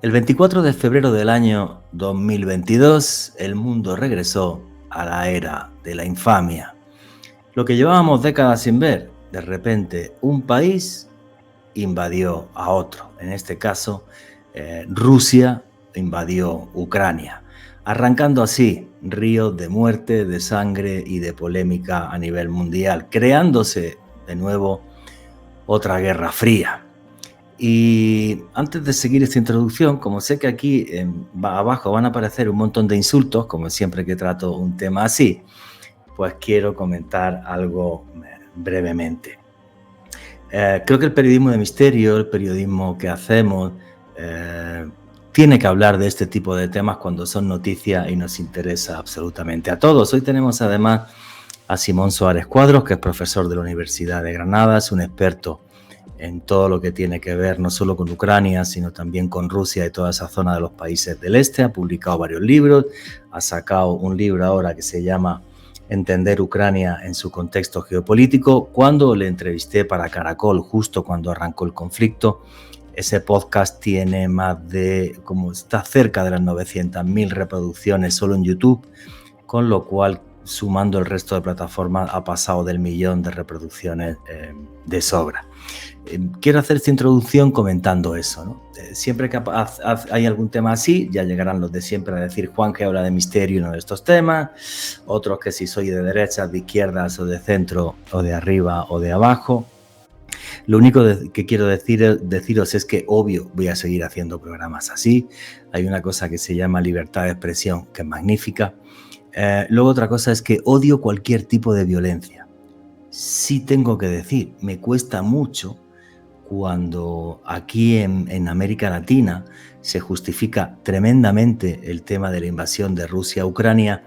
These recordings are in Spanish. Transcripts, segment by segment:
El 24 de febrero del año 2022, el mundo regresó a la era de la infamia. Lo que llevábamos décadas sin ver, de repente un país invadió a otro. En este caso, Rusia invadió Ucrania, arrancando así ríos de muerte, de sangre y de polémica a nivel mundial, creándose de nuevo otra guerra fría. Y antes de seguir esta introducción, como sé que aquí abajo van a aparecer un montón de insultos, como siempre que trato un tema así, pues quiero comentar algo brevemente. Creo que el periodismo de misterio, el periodismo que hacemos, tiene que hablar de este tipo de temas cuando son noticias y nos interesa absolutamente a todos. Hoy tenemos además a Simón Suárez Cuadros, que es profesor de la Universidad de Granada, es un experto en todo lo que tiene que ver no solo con Ucrania, sino también con Rusia y toda esa zona de los países del este. Ha publicado varios libros, ha sacado un libro ahora que se llama Entender Ucrania en su contexto geopolítico. Cuando le entrevisté para Caracol, justo cuando arrancó el conflicto, ese podcast tiene está cerca de las 900.000 reproducciones solo en YouTube, con lo cual, sumando el resto de plataformas, ha pasado del 1.000.000 de reproducciones de sobra. Quiero hacer esta introducción comentando eso, ¿no? Siempre que hay algún tema así, ya llegarán los de siempre a decir Juan que habla de misterio y no de estos temas, otros que si soy de derechas, de izquierdas o de centro o de arriba o de abajo. Lo único que quiero deciros es que obvio voy a seguir haciendo programas así. Hay una cosa que se llama libertad de expresión, que es magnífica. Luego otra cosa es que odio cualquier tipo de violencia. Sí tengo que decir, me cuesta mucho cuando aquí en América Latina se justifica tremendamente el tema de la invasión de Rusia a Ucrania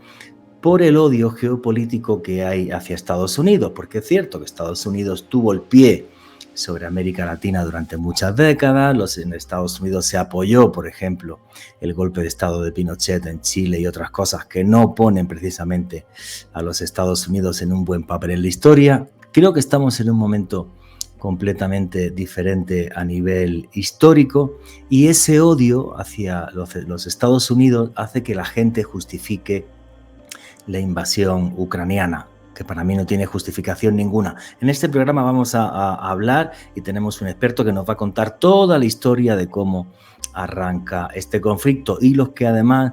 por el odio geopolítico que hay hacia Estados Unidos, porque es cierto que Estados Unidos tuvo el pie sobre América Latina durante muchas décadas. En Estados Unidos se apoyó, por ejemplo, el golpe de Estado de Pinochet en Chile y otras cosas que no ponen precisamente a los Estados Unidos en un buen papel en la historia. Creo que estamos en un momento completamente diferente a nivel histórico y ese odio hacia los Estados Unidos hace que la gente justifique la invasión ucraniana, que para mí no tiene justificación ninguna. En este programa vamos a hablar y tenemos un experto que nos va a contar toda la historia de cómo arranca este conflicto, y los que además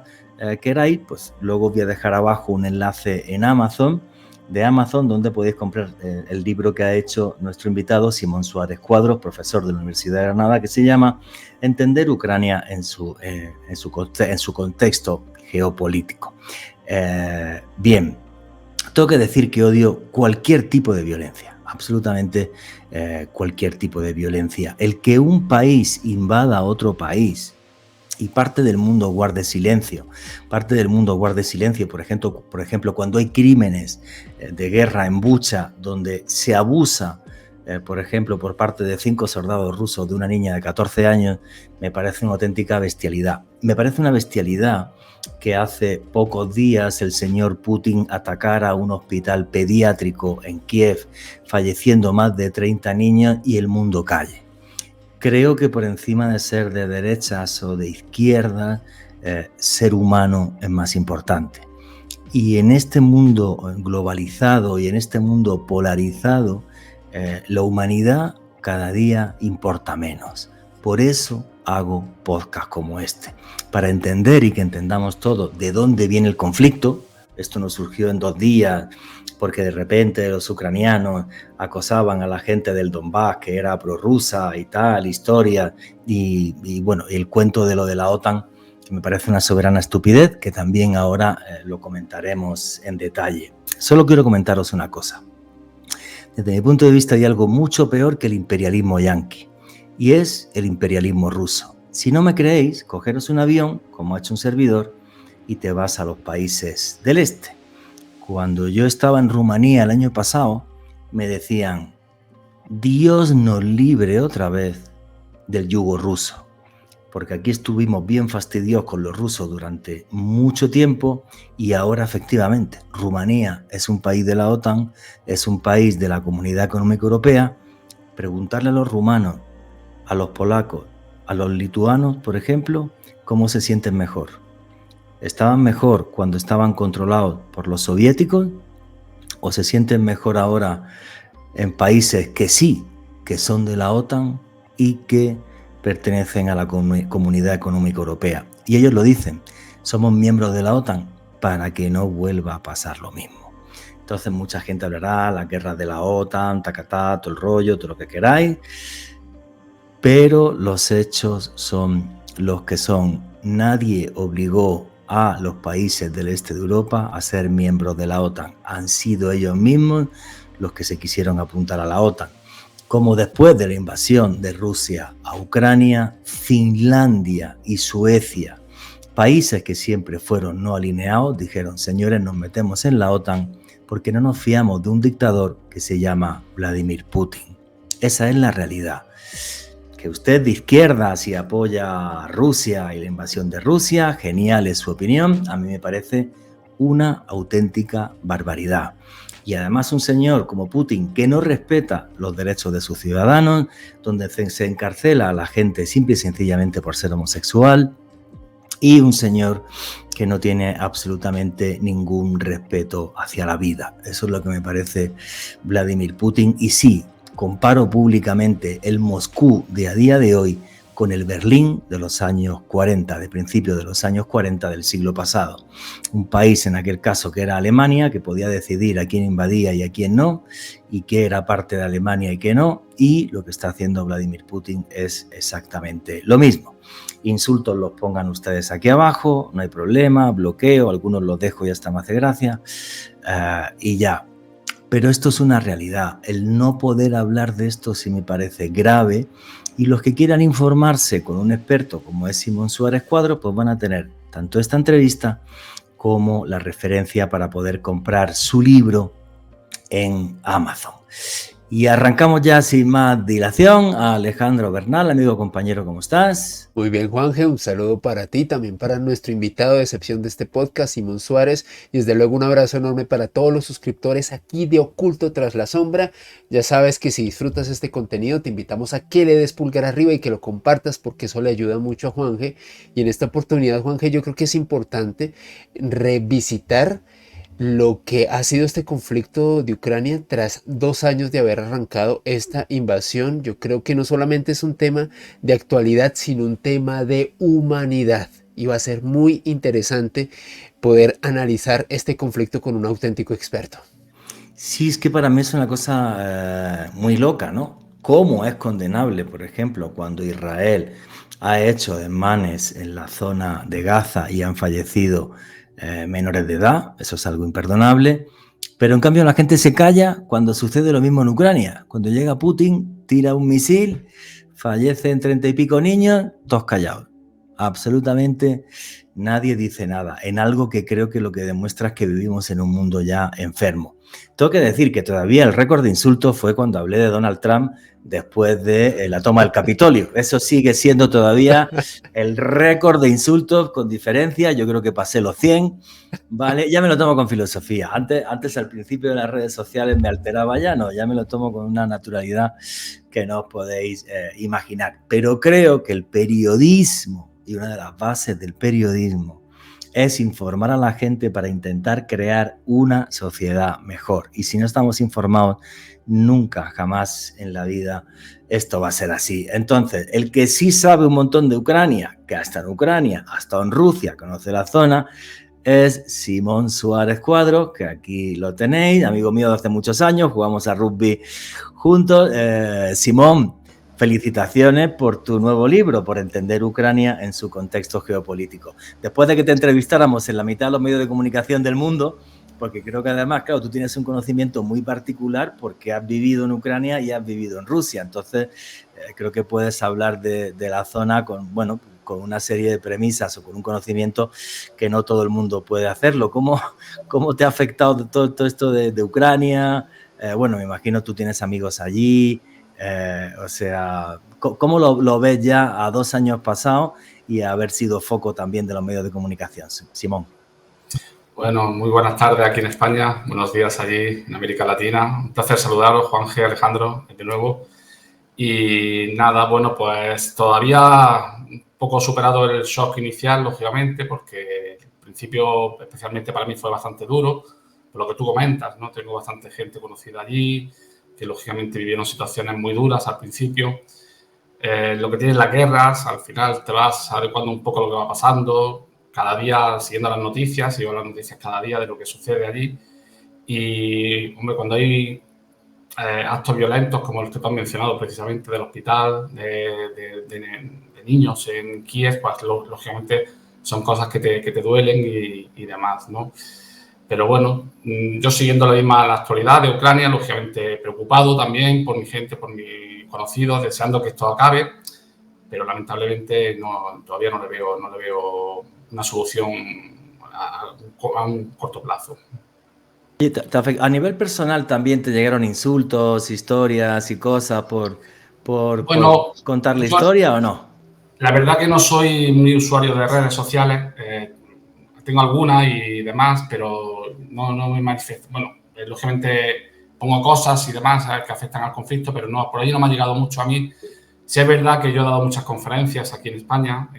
queráis, pues luego voy a dejar abajo un enlace en Amazon, donde podéis comprar el libro que ha hecho nuestro invitado Simón Suárez Cuadros, profesor de la Universidad de Granada, que se llama Entender Ucrania en su contexto geopolítico. Bien, tengo que decir que odio cualquier tipo de violencia, absolutamente cualquier tipo de violencia. El que un país invada a otro país y parte del mundo guarde silencio, por ejemplo, cuando hay crímenes de guerra en Bucha, donde se abusa, por ejemplo, por parte de 5 soldados rusos de una niña de 14 años, me parece una auténtica bestialidad. Me parece una bestialidad que hace pocos días el señor Putin atacara un hospital pediátrico en Kiev, falleciendo más de 30 niños, y el mundo calle. Creo que por encima de ser de derechas o de izquierdas, ser humano es más importante. Y en este mundo globalizado y en este mundo polarizado, la humanidad cada día importa menos. Por eso hago podcast como este, para entender y que entendamos todo de dónde viene el conflicto. Esto no surgió en 2 días porque de repente los ucranianos acosaban a la gente del Donbass, que era prorrusa y tal, historia, y bueno, el cuento de lo de la OTAN, que me parece una soberana estupidez, que también ahora lo comentaremos en detalle. Solo quiero comentaros una cosa. Desde mi punto de vista hay algo mucho peor que el imperialismo yanqui, y es el imperialismo ruso. Si no me creéis, cogeros un avión, como ha hecho un servidor, y te vas a los países del este. Cuando yo estaba en Rumanía el año pasado, me decían, Dios nos libre otra vez del yugo ruso, porque aquí estuvimos bien fastidiados con los rusos durante mucho tiempo, y ahora efectivamente Rumanía es un país de la OTAN, es un país de la Comunidad Económica Europea. Preguntarle a los rumanos, a los polacos a los lituanos, por ejemplo, cómo se sienten mejor. ¿Estaban mejor cuando estaban controlados por los soviéticos o se sienten mejor ahora en países que sí, que son de la OTAN y que pertenecen a la Comunidad Económica Europea? Y ellos lo dicen, somos miembros de la OTAN para que no vuelva a pasar lo mismo. Entonces mucha gente hablará, las guerras de la OTAN, tacatá, todo el rollo, todo lo que queráis, pero los hechos son los que son. Nadie obligó a los países del este de Europa a ser miembros de la OTAN. Han sido ellos mismos los que se quisieron apuntar a la OTAN. Como después de la invasión de Rusia a Ucrania, Finlandia y Suecia, países que siempre fueron no alineados, dijeron, señores, nos metemos en la OTAN porque no nos fiamos de un dictador que se llama Vladimir Putin. Esa es la realidad. Que usted de izquierda, si apoya a Rusia y la invasión de Rusia, genial es su opinión, a mí me parece una auténtica barbaridad. Y además un señor como Putin que no respeta los derechos de sus ciudadanos, donde se encarcela a la gente simple y sencillamente por ser homosexual, y un señor que no tiene absolutamente ningún respeto hacia la vida. Eso es lo que me parece Vladimir Putin. Y sí, comparo públicamente el Moscú de a día de hoy con el Berlín de los años 40, de principios de los años 40 del siglo pasado. Un país en aquel caso que era Alemania, que podía decidir a quién invadía y a quién no, y qué era parte de Alemania y qué no, y lo que está haciendo Vladimir Putin es exactamente lo mismo. Insultos los pongan ustedes aquí abajo, no hay problema, bloqueo, algunos los dejo y hasta me hace gracia, y ya. Pero esto es una realidad, el no poder hablar de esto sí me parece grave, y los que quieran informarse con un experto como es Simón Suárez Cuadros, pues van a tener tanto esta entrevista como la referencia para poder comprar su libro en Amazon. Y arrancamos ya sin más dilación a Alejandro Bernal, amigo compañero, ¿cómo estás? Muy bien, Juanje, un saludo para ti, también para nuestro invitado de excepción de este podcast, Simón Suárez, y desde luego un abrazo enorme para todos los suscriptores aquí de Oculto Tras la Sombra. Ya sabes que si disfrutas este contenido te invitamos a que le des pulgar arriba y que lo compartas porque eso le ayuda mucho a Juanje. Y en esta oportunidad, Juanje, yo creo que es importante revisitar lo que ha sido este conflicto de Ucrania tras 2 años de haber arrancado esta invasión. Yo creo que no solamente es un tema de actualidad, sino un tema de humanidad. Y va a ser muy interesante poder analizar este conflicto con un auténtico experto. Sí, es que para mí es una cosa muy loca, ¿no? ¿Cómo es condenable, por ejemplo, cuando Israel ha hecho desmanes en la zona de Gaza y han fallecido menores de edad? Eso es algo imperdonable. Pero en cambio la gente se calla cuando sucede lo mismo en Ucrania. Cuando llega Putin, tira un misil, fallecen 30 y pico niños, todos callados. Absolutamente nadie dice nada, en algo que creo que lo que demuestra es que vivimos en un mundo ya enfermo. Tengo que decir que todavía el récord de insultos fue cuando hablé de Donald Trump después de la toma del Capitolio. Eso sigue siendo todavía el récord de insultos con diferencia. Yo creo que pasé los 100, ¿vale? Ya me lo tomo con filosofía. Antes al principio de las redes sociales me alteraba, ya no, ya me lo tomo con una naturalidad que no os podéis imaginar. Pero creo que el periodismo, y una de las bases del periodismo, es informar a la gente para intentar crear una sociedad mejor. Y si no estamos informados, nunca, jamás en la vida esto va a ser así. Entonces, el que sí sabe un montón de Ucrania, que ha estado en Ucrania, ha estado en Rusia, conoce la zona, es Simón Suárez Cuadros, que aquí lo tenéis, amigo mío de hace muchos años, jugamos a rugby juntos. Simón, felicitaciones por tu nuevo libro, por entender Ucrania en su contexto geopolítico. Después de que te entrevistáramos en la mitad de los medios de comunicación del mundo, porque creo que además, claro, tú tienes un conocimiento muy particular porque has vivido en Ucrania y has vivido en Rusia. Entonces, creo que puedes hablar de la zona con, bueno, con una serie de premisas o con un conocimiento que no todo el mundo puede hacerlo. ¿Cómo te ha afectado todo esto de Ucrania? Bueno, me imagino tú tienes amigos allí. O sea, ¿cómo lo ves ya a 2 años pasados y a haber sido foco también de los medios de comunicación? Simón. Bueno, muy buenas tardes aquí en España, buenos días allí en América Latina. Un placer saludaros, Juanje, Alejandro, de nuevo. Y nada, bueno, pues todavía un poco superado el shock inicial, lógicamente, porque al principio, especialmente para mí, fue bastante duro, por lo que tú comentas, ¿no? Tengo bastante gente conocida allí, que lógicamente vivieron situaciones muy duras al principio. Lo que tienen las guerras, al final te vas adecuando un poco a lo que va pasando, cada día siguiendo las noticias, sigo las noticias cada día de lo que sucede allí. Y, hombre, cuando hay actos violentos como el que tú has mencionado precisamente del hospital, de niños en Kiev, pues lógicamente son cosas que te duelen y demás, ¿no? Pero bueno, yo siguiendo la actualidad de Ucrania, lógicamente preocupado también por mi gente, por mis conocidos, deseando que esto acabe, pero lamentablemente todavía no le veo una solución a un corto plazo. Y a nivel personal también te llegaron insultos, historias y cosas por Bueno, contar la yo historia o no. la verdad que no soy muy usuario de redes sociales. Tengo algunas y demás, pero no me manifiesto. Bueno, lógicamente pongo cosas y demás que afectan al conflicto, pero no, por ahí no me ha llegado mucho a mí. Sí es verdad que yo he dado muchas conferencias aquí en España,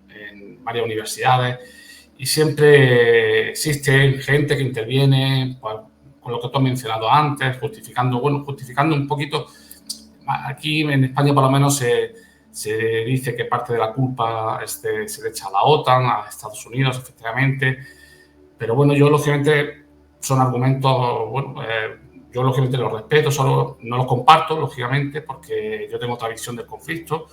en varias universidades, y siempre existe gente que interviene pues, con lo que tú has mencionado antes, justificando un poquito. Aquí en España por lo menos se dice que parte de la culpa se le echa a la OTAN, a Estados Unidos, efectivamente. Pero bueno, yo lógicamente son argumentos, bueno, yo lógicamente los respeto, solo no los comparto, lógicamente, porque yo tengo otra visión del conflicto.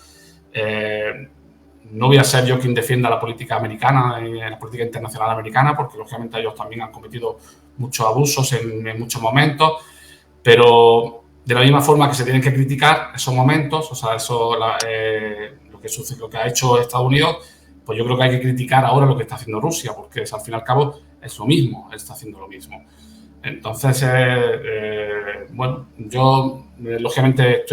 No voy a ser yo quien defienda la política americana, la política internacional americana, porque lógicamente ellos también han cometido muchos abusos en muchos momentos, pero de la misma forma que se tienen que criticar esos momentos, o sea, lo que ha hecho Estados Unidos, pues yo creo que hay que criticar ahora lo que está haciendo Rusia, porque al fin y al cabo es lo mismo, él está haciendo lo mismo. Entonces, bueno, yo lógicamente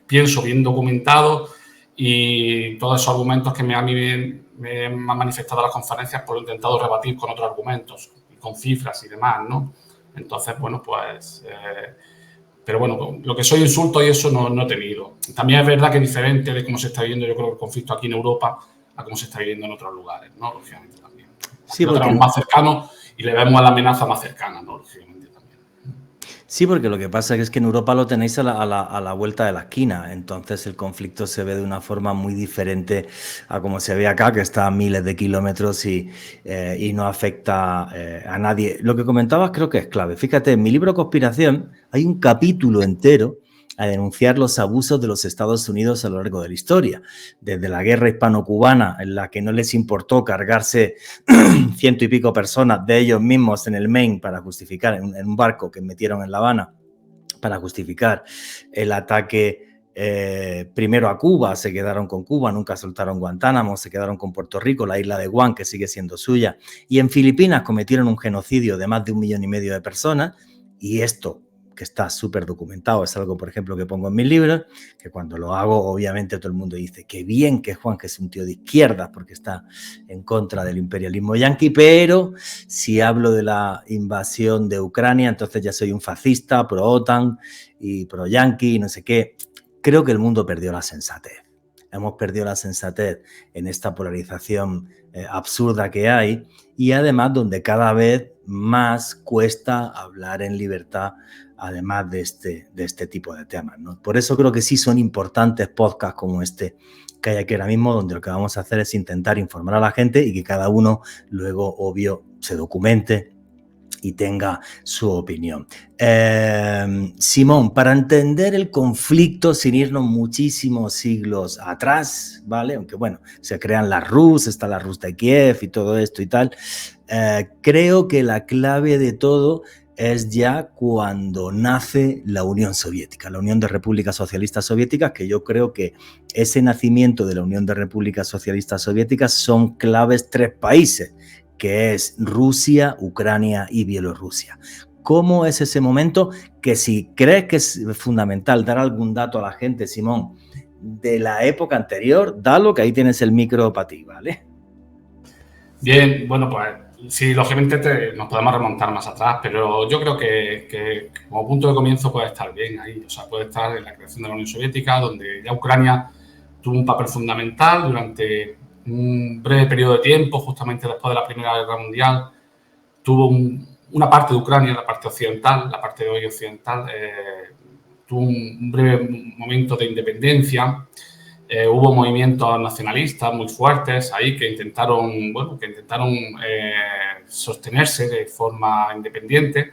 pienso bien documentado y todos esos argumentos que me han manifestado las conferencias, pues he intentado rebatir con otros argumentos, con cifras y demás, ¿no? Entonces, bueno, pues... pero bueno, lo que soy insulto y eso no he tenido. También es verdad que es diferente de cómo se está viviendo, yo creo, el conflicto aquí en Europa a cómo se está viviendo en otros lugares, ¿no? Lógicamente también. Sí, lo tenemos más cercano y le vemos a la amenaza más cercana, ¿no? Lógicamente también. Sí, porque lo que pasa es que en Europa lo tenéis a la vuelta de la esquina, entonces el conflicto se ve de una forma muy diferente a como se ve acá, que está a miles de kilómetros y no afecta a nadie. Lo que comentabas creo que es clave. Fíjate, en mi libro Conspiración hay un capítulo entero a denunciar los abusos de los Estados Unidos a lo largo de la historia, desde la guerra hispano-cubana, en la que no les importó cargarse 100 y pico personas de ellos mismos en el Maine para justificar, en un barco que metieron en La Habana, para justificar el ataque primero a Cuba, se quedaron con Cuba, nunca soltaron Guantánamo, se quedaron con Puerto Rico, la isla de Guam, que sigue siendo suya, y en Filipinas cometieron un genocidio de más de 1,5 millones de personas, y esto que está súper documentado, es algo, por ejemplo, que pongo en mis libros, que cuando lo hago, obviamente todo el mundo dice, qué bien que Juan, que es un tío de izquierdas, porque está en contra del imperialismo yanqui, pero si hablo de la invasión de Ucrania, entonces ya soy un fascista, pro-OTAN y pro-yanqui y no sé qué. Creo que el mundo perdió la sensatez. Hemos perdido la sensatez en esta polarización absurda que hay y además donde cada vez más cuesta hablar en libertad, además de este tipo de temas, ¿no? Por eso creo que sí son importantes podcasts como este que hay aquí ahora mismo, donde lo que vamos a hacer es intentar informar a la gente y que cada uno luego, obvio, se documente y tenga su opinión. Simón, para entender el conflicto sin irnos muchísimos siglos atrás, ¿vale? Aunque bueno, se crean las RUS, está la RUS de Kiev y todo esto y tal, creo que la clave de todo es ya cuando nace la Unión Soviética, la Unión de Repúblicas Socialistas Soviéticas, que yo creo que ese nacimiento de la Unión de Repúblicas Socialistas Soviéticas son claves 3 países, que es Rusia, Ucrania y Bielorrusia. ¿Cómo es ese momento? Que si crees que es fundamental dar algún dato a la gente, Simón, de la época anterior, dalo, que ahí tienes el micro para ti, ¿vale? Bien, bueno, pues Sí, lógicamente nos podemos remontar más atrás, pero yo creo que como punto de comienzo puede estar bien ahí. O sea, puede estar en la creación de la Unión Soviética, donde ya Ucrania tuvo un papel fundamental durante un breve periodo de tiempo, justamente después de la Primera Guerra Mundial. Tuvo una parte de Ucrania, la parte occidental, la parte de hoy occidental, tuvo un breve momento de independencia. Hubo movimientos nacionalistas muy fuertes ahí que intentaron sostenerse de forma independiente,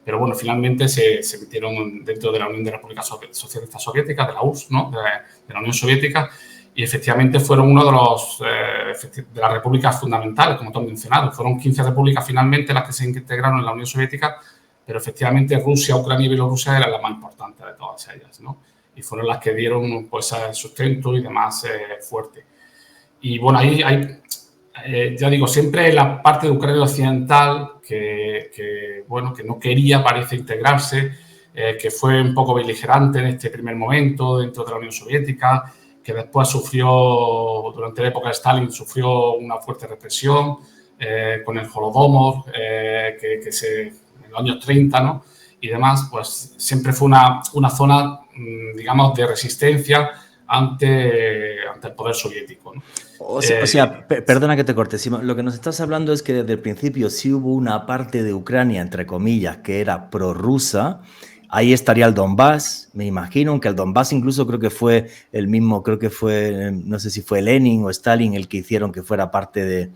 pero bueno, finalmente se metieron dentro de la Unión de Repúblicas Socialistas Soviéticas, de la URSS, ¿no? de la Unión Soviética, y efectivamente fueron uno de las repúblicas fundamentales, como tú has mencionado. Fueron 15 repúblicas finalmente las que se integraron en la Unión Soviética, pero efectivamente Rusia, Ucrania y Bielorrusia eran las más importantes de todas ellas, ¿no? Y fueron las que dieron pues sustento y demás fuerte. Y bueno, ahí ya digo, siempre la parte de Ucrania occidental que no quería, parece, integrarse, que fue un poco beligerante en este primer momento dentro de la Unión Soviética, que después durante la época de Stalin, sufrió una fuerte represión con el Holodomor, en los años 30, ¿no? Y demás, pues siempre fue una zona, digamos, de resistencia ante el poder soviético, ¿no? Perdona que te corte, Simón. Lo que nos estás hablando es que desde el principio sí hubo una parte de Ucrania, entre comillas, que era prorrusa. Ahí estaría el Donbass, me imagino, aunque el Donbass incluso creo que fue el mismo, no sé si fue Lenin o Stalin el que hicieron que fuera parte de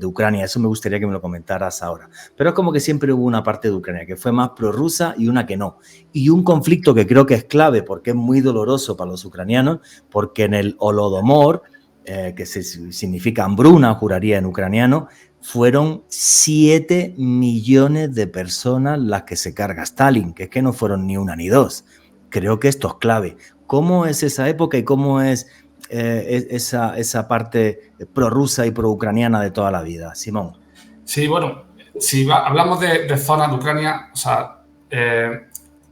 Ucrania. Eso me gustaría que me lo comentaras ahora. Pero es como que siempre hubo una parte de Ucrania que fue más prorrusa y una que no. Y un conflicto que creo que es clave porque es muy doloroso para los ucranianos, porque en el Holodomor, que significa hambruna, juraría en ucraniano, fueron 7 millones de personas las que se carga Stalin, que es que no fueron ni una ni dos. Creo que esto es clave. ¿Cómo es esa época y cómo es esa parte prorrusa y pro-ucraniana de toda la vida, Simón? Sí, bueno, si hablamos de zonas de Ucrania, o sea,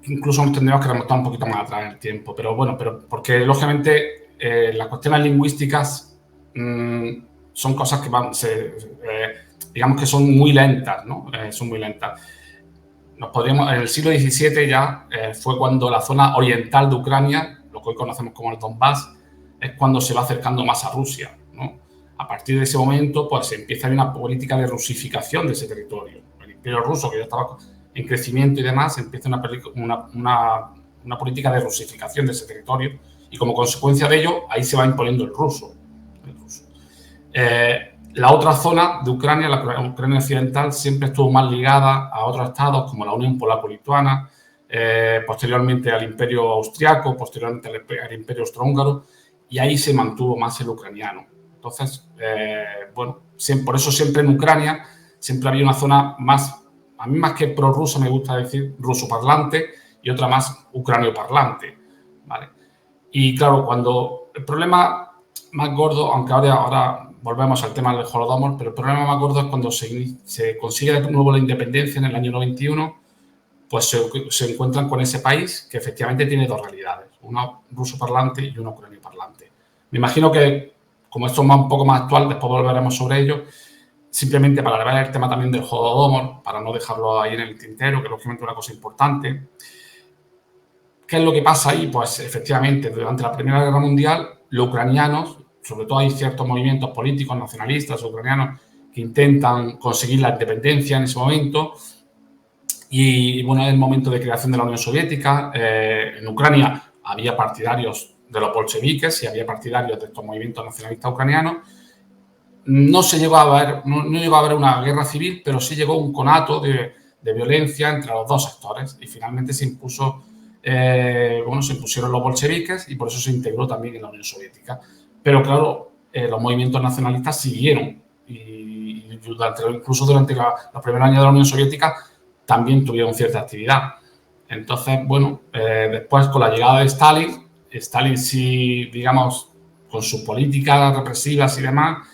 incluso nos tendríamos que remontar un poquito más atrás en el tiempo, pero porque lógicamente las cuestiones lingüísticas son cosas que digamos que son muy lentas, ¿no? Son muy lentas. En el siglo XVII ya fue cuando la zona oriental de Ucrania, lo que hoy conocemos como el Donbass, es cuando se va acercando más a Rusia, ¿no? A partir de ese momento, pues empieza a haber una política de rusificación de ese territorio. El Imperio ruso, que ya estaba en crecimiento y demás, empieza una política de rusificación de ese territorio y como consecuencia de ello, ahí se va imponiendo el ruso. La otra zona de Ucrania, la Ucrania occidental, siempre estuvo más ligada a otros estados como la Unión Polaco-Lituana, posteriormente al Imperio Austriaco, posteriormente al Imperio Austrohúngaro, y ahí se mantuvo más el ucraniano. Entonces, por eso siempre en Ucrania siempre había una zona a mí más que prorrusa me gusta decir ruso-parlante y otra más ucranio-parlante, ¿vale? Y claro, cuando el problema más gordo, aunque ahora volvemos al tema del Holodomor, pero el problema más gordo es cuando se consigue de nuevo la independencia en el año 91, pues se encuentran con ese país que efectivamente tiene dos realidades, una ruso parlante y una ucranio parlante. Me imagino que, como esto es un poco más actual, después volveremos sobre ello, simplemente para ver el tema también del Holodomor, para no dejarlo ahí en el tintero, que lógicamente es una cosa importante. ¿Qué es lo que pasa ahí? Pues efectivamente, durante la Primera Guerra Mundial, los ucranianos, sobre todo hay ciertos movimientos políticos nacionalistas ucranianos que intentan conseguir la independencia en ese momento. Y bueno, es el momento de creación de la Unión Soviética. En Ucrania había partidarios de los bolcheviques y había partidarios de estos movimientos nacionalistas ucranianos. No llegó a haber una guerra civil, pero sí llegó un conato de violencia entre los dos sectores y finalmente se impusieron los bolcheviques y por eso se integró también en la Unión Soviética. Pero claro, los movimientos nacionalistas siguieron y incluso durante los primeros años de la Unión Soviética también tuvieron cierta actividad. Entonces, después con la llegada de Stalin sí, digamos, con sus políticas represivas y demás,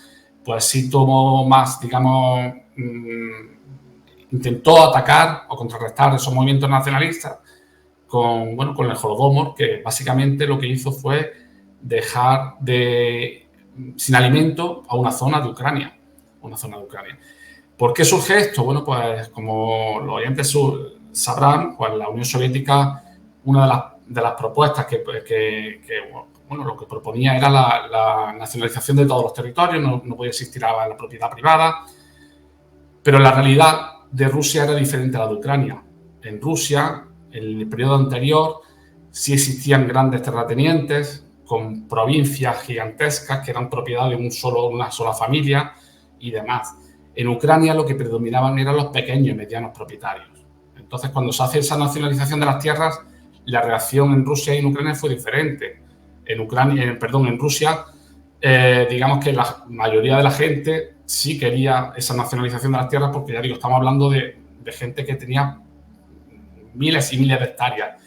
pues sí tomó más, digamos, intentó atacar o contrarrestar esos movimientos nacionalistas con el Holodomor, que básicamente lo que hizo fue dejar sin alimento a una zona de Ucrania. ¿Por qué surge esto? Bueno, pues como los oyentes sabrán, pues la Unión Soviética, una de las propuestas que lo que proponía era la nacionalización de todos los territorios, no podía existir la propiedad privada, pero la realidad de Rusia era diferente a la de Ucrania. En Rusia, en el periodo anterior, sí existían grandes terratenientes con provincias gigantescas que eran propiedad de una sola familia y demás. En Ucrania lo que predominaban eran los pequeños y medianos propietarios. Entonces, cuando se hace esa nacionalización de las tierras, la reacción en Rusia y en Ucrania fue diferente. En Rusia, digamos que la mayoría de la gente sí quería esa nacionalización de las tierras porque, ya digo, estamos hablando de gente que tenía miles y miles de hectáreas.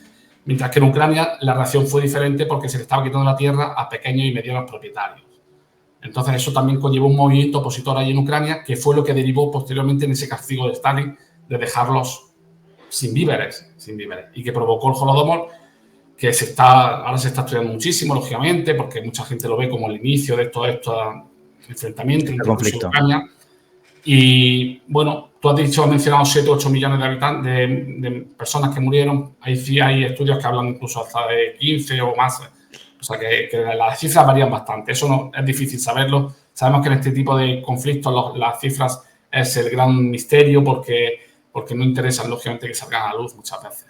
Mientras que en Ucrania la reacción fue diferente porque se le estaba quitando la tierra a pequeños y medianos propietarios. Entonces, eso también conllevó un movimiento opositor ahí en Ucrania, que fue lo que derivó posteriormente en ese castigo de Stalin de dejarlos sin víveres, y que provocó el Holodomor, que ahora se está estudiando muchísimo, lógicamente, porque mucha gente lo ve como el inicio de todo este enfrentamiento entre Rusia y Ucrania. Y, bueno, tú has mencionado 7 o 8 millones de habitantes, de personas que murieron. Ahí sí hay estudios que hablan incluso hasta de 15 o más. O sea, que las cifras varían bastante. Eso no es difícil saberlo. Sabemos que en este tipo de conflictos las cifras es el gran misterio porque no interesan, lógicamente, que salgan a la luz muchas veces.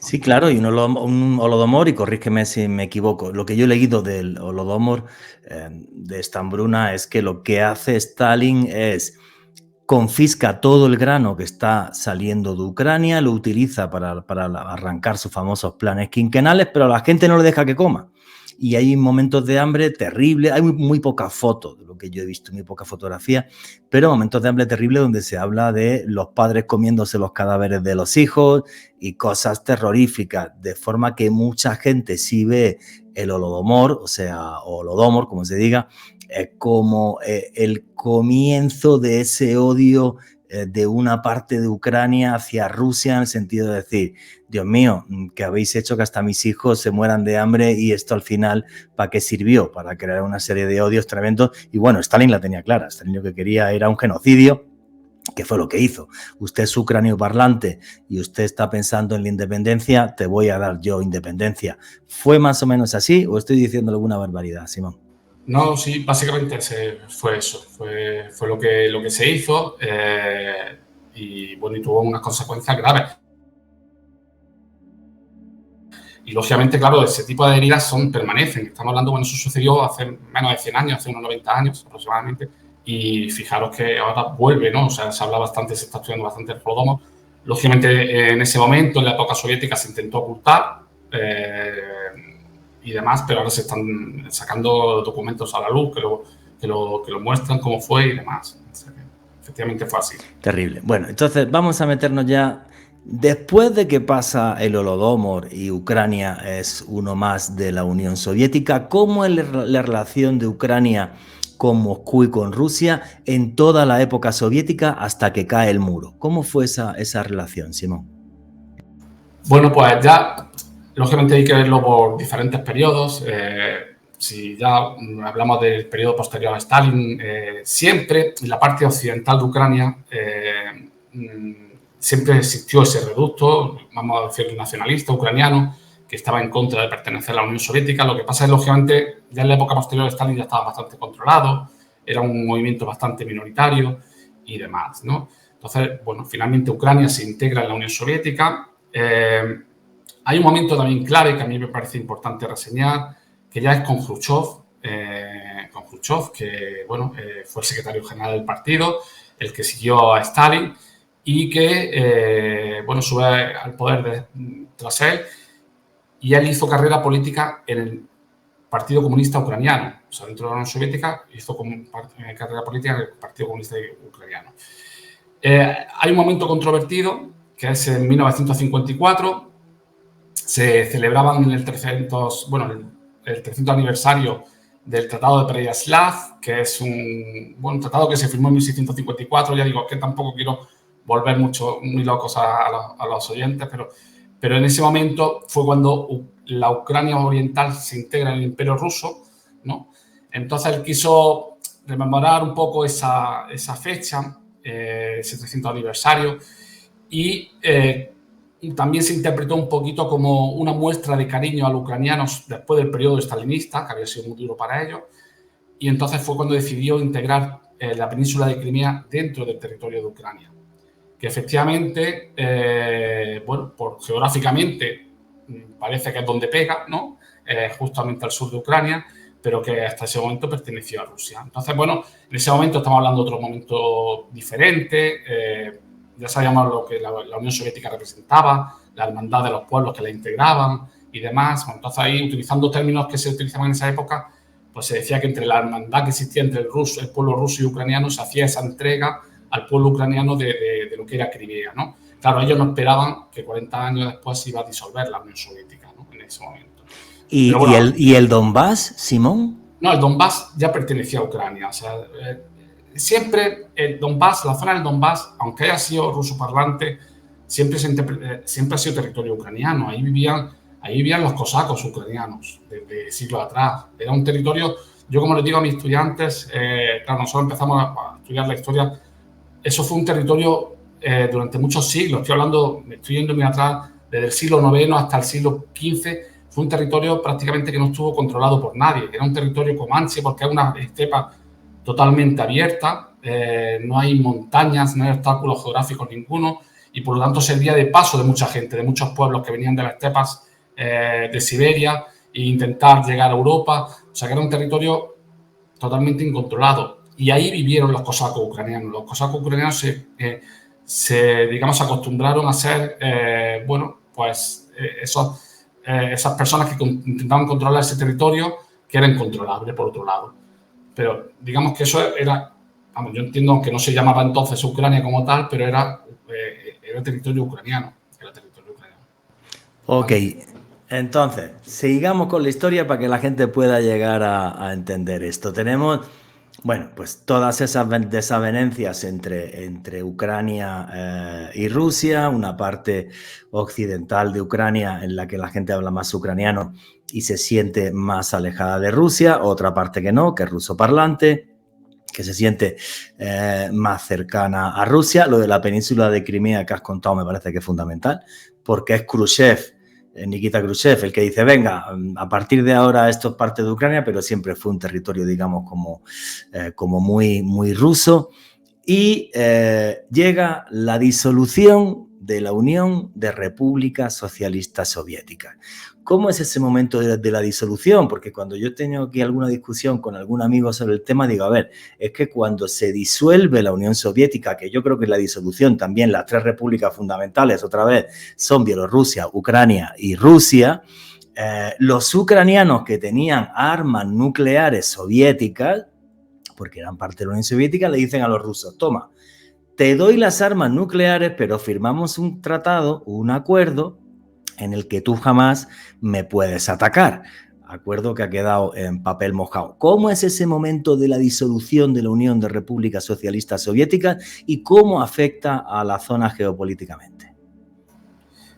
Sí, claro, y un Holodomor, y corrígeme si me equivoco, lo que yo he leído del Holodomor de Stambruna es que lo que hace Stalin es confisca todo el grano que está saliendo de Ucrania, lo utiliza para arrancar sus famosos planes quinquenales, pero a la gente no le deja que coma. Y hay momentos de hambre terribles, hay muy pocas fotos de lo que yo he visto, muy poca fotografía, pero momentos de hambre terribles donde se habla de los padres comiéndose los cadáveres de los hijos y cosas terroríficas, de forma que mucha gente sí ve el Holodomor, o sea, Holodomor, como se diga, como el comienzo de ese odio de una parte de Ucrania hacia Rusia, en el sentido de decir, Dios mío, que habéis hecho que hasta mis hijos se mueran de hambre y esto al final, ¿para qué sirvió? Para crear una serie de odios tremendos. Y bueno, Stalin la tenía clara. Stalin lo que quería era un genocidio, que fue lo que hizo. Usted es ucranio parlante y usted está pensando en la independencia, te voy a dar yo independencia. ¿Fue más o menos así o estoy diciendo alguna barbaridad, Simón? No, sí, básicamente fue eso, fue lo que se hizo y bueno, y tuvo unas consecuencias graves. Y lógicamente, claro, ese tipo de heridas permanecen. Estamos hablando, bueno, eso sucedió hace menos de 100 años, hace unos 90 años aproximadamente, y fijaros que ahora vuelve, ¿no? O sea, se habla bastante, se está estudiando bastante el Holodomor. Lógicamente, en ese momento, en la época soviética, se intentó ocultar y demás, pero ahora se están sacando documentos a la luz que lo muestran cómo fue y demás. O sea, efectivamente fue así. Terrible. Bueno, entonces vamos a meternos ya. Después de que pasa el Holodomor y Ucrania es uno más de la Unión Soviética, ¿cómo es la relación de Ucrania con Moscú y con Rusia en toda la época soviética hasta que cae el muro? ¿Cómo fue esa relación, Simón? Bueno, pues ya, lógicamente hay que verlo por diferentes periodos. Si ya hablamos del periodo posterior a Stalin, siempre en la parte occidental de Ucrania siempre existió ese reducto, vamos a decir, nacionalista ucraniano, que estaba en contra de pertenecer a la Unión Soviética. Lo que pasa es, lógicamente, ya en la época posterior a Stalin ya estaba bastante controlado, era un movimiento bastante minoritario y demás, ¿no? Entonces, bueno, finalmente Ucrania se integra en la Unión Soviética. Hay un momento también clave que a mí me parece importante reseñar, que ya es con Khrushchev, que, bueno, fue el secretario general del partido, el que siguió a Stalin, y que, bueno, sube al poder tras él, y él hizo carrera política en el Partido Comunista Ucraniano. O sea, dentro de la Unión Soviética hizo carrera política en el Partido Comunista Ucraniano. Hay un momento controvertido, que es en 1954, se celebraban en el 300 aniversario del Tratado de Pereyaslav, que es un tratado que se firmó en 1654. Ya digo, que tampoco quiero volver muy locos a los oyentes, pero en ese momento fue cuando la Ucrania oriental se integra en el Imperio Ruso, ¿no? Entonces él quiso rememorar un poco esa fecha ese 300 aniversario, y también se interpretó un poquito como una muestra de cariño a los ucranianos después del periodo stalinista, que había sido muy duro para ellos, y entonces fue cuando decidió integrar la península de Crimea dentro del territorio de Ucrania, que efectivamente, geográficamente parece que es donde pega, ¿no? Justamente al sur de Ucrania, pero que hasta ese momento perteneció a Rusia. Entonces, bueno, en ese momento estamos hablando de otro momento diferente. Ya sabíamos lo que la Unión Soviética representaba, la hermandad de los pueblos que la integraban y demás. Bueno, entonces ahí, utilizando términos que se utilizaban en esa época, pues se decía que entre la hermandad que existía entre el pueblo ruso y ucraniano se hacía esa entrega al pueblo ucraniano de lo que era Crimea, ¿no? Claro, ellos no esperaban que 40 años después se iba a disolver la Unión Soviética, ¿no? En ese momento. ¿Y el Donbass, Simón? No, el Donbass ya pertenecía a Ucrania. O sea, siempre el Donbass, la zona del Donbass, aunque haya sido ruso parlante, siempre ha sido territorio ucraniano. Ahí vivían los cosacos ucranianos desde siglos atrás. Era un territorio, yo como les digo a mis estudiantes, claro, nosotros empezamos a estudiar la historia, eso fue un territorio durante muchos siglos. Estoy yendo muy atrás, desde el siglo IX hasta el siglo XV. Fue un territorio prácticamente que no estuvo controlado por nadie. Era un territorio comanche porque es una estepa totalmente abierta, no hay montañas, no hay obstáculos geográficos ninguno, y por lo tanto servía de paso de mucha gente, de muchos pueblos que venían de las estepas de Siberia e intentar llegar a Europa. O sea que era un territorio totalmente incontrolado. Y ahí vivieron los cosacos ucranianos. Los cosacos ucranianos se acostumbraron a ser, esas personas que intentaban controlar ese territorio que era incontrolable, por otro lado. Pero digamos que eso era, yo entiendo que no se llamaba entonces Ucrania como tal, pero era territorio ucraniano. Ok, entonces, sigamos con la historia para que la gente pueda llegar a entender esto. Tenemos, bueno, pues todas esas desavenencias entre Ucrania y Rusia, una parte occidental de Ucrania en la que la gente habla más ucraniano y se siente más alejada de Rusia, otra parte que no, que es ruso parlante, que se siente más cercana a Rusia. Lo de la península de Crimea que has contado me parece que es fundamental, porque es Khrushchev, Nikita Khrushchev, el que dice, venga, a partir de ahora esto es parte de Ucrania, pero siempre fue un territorio, digamos, como muy, muy ruso. Y llega la disolución de la Unión de Repúblicas Socialistas Soviéticas. ¿Cómo es ese momento de la disolución? Porque cuando yo tengo aquí alguna discusión con algún amigo sobre el tema, digo, a ver, es que cuando se disuelve la Unión Soviética, que yo creo que la disolución también, las tres repúblicas fundamentales, otra vez, son Bielorrusia, Ucrania y Rusia, los ucranianos que tenían armas nucleares soviéticas, porque eran parte de la Unión Soviética, le dicen a los rusos, toma, te doy las armas nucleares, pero firmamos un tratado, un acuerdo, en el que tú jamás me puedes atacar. Acuerdo que ha quedado en papel mojado. ¿Cómo es ese momento de la disolución de la Unión de Repúblicas Socialistas Soviéticas y cómo afecta a la zona geopolíticamente?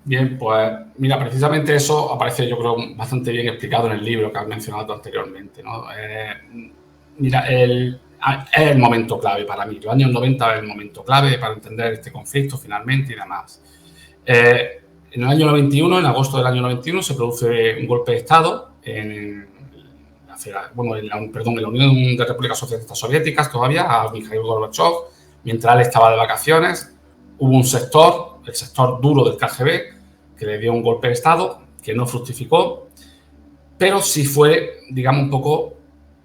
Bien, pues mira, precisamente eso aparece yo creo bastante bien explicado en el libro que has mencionado anteriormente, ¿no? Mira, es el momento clave para mí. Los años 90 es el momento clave para entender este conflicto finalmente y demás. En el año 91, en agosto del año 91, se produce un golpe de Estado en la Unión de Repúblicas Socialistas Soviéticas todavía, a Mikhail Gorbachev, mientras él estaba de vacaciones. Hubo un sector, el sector duro del KGB, que le dio un golpe de Estado que no fructificó, pero sí fue, digamos, un poco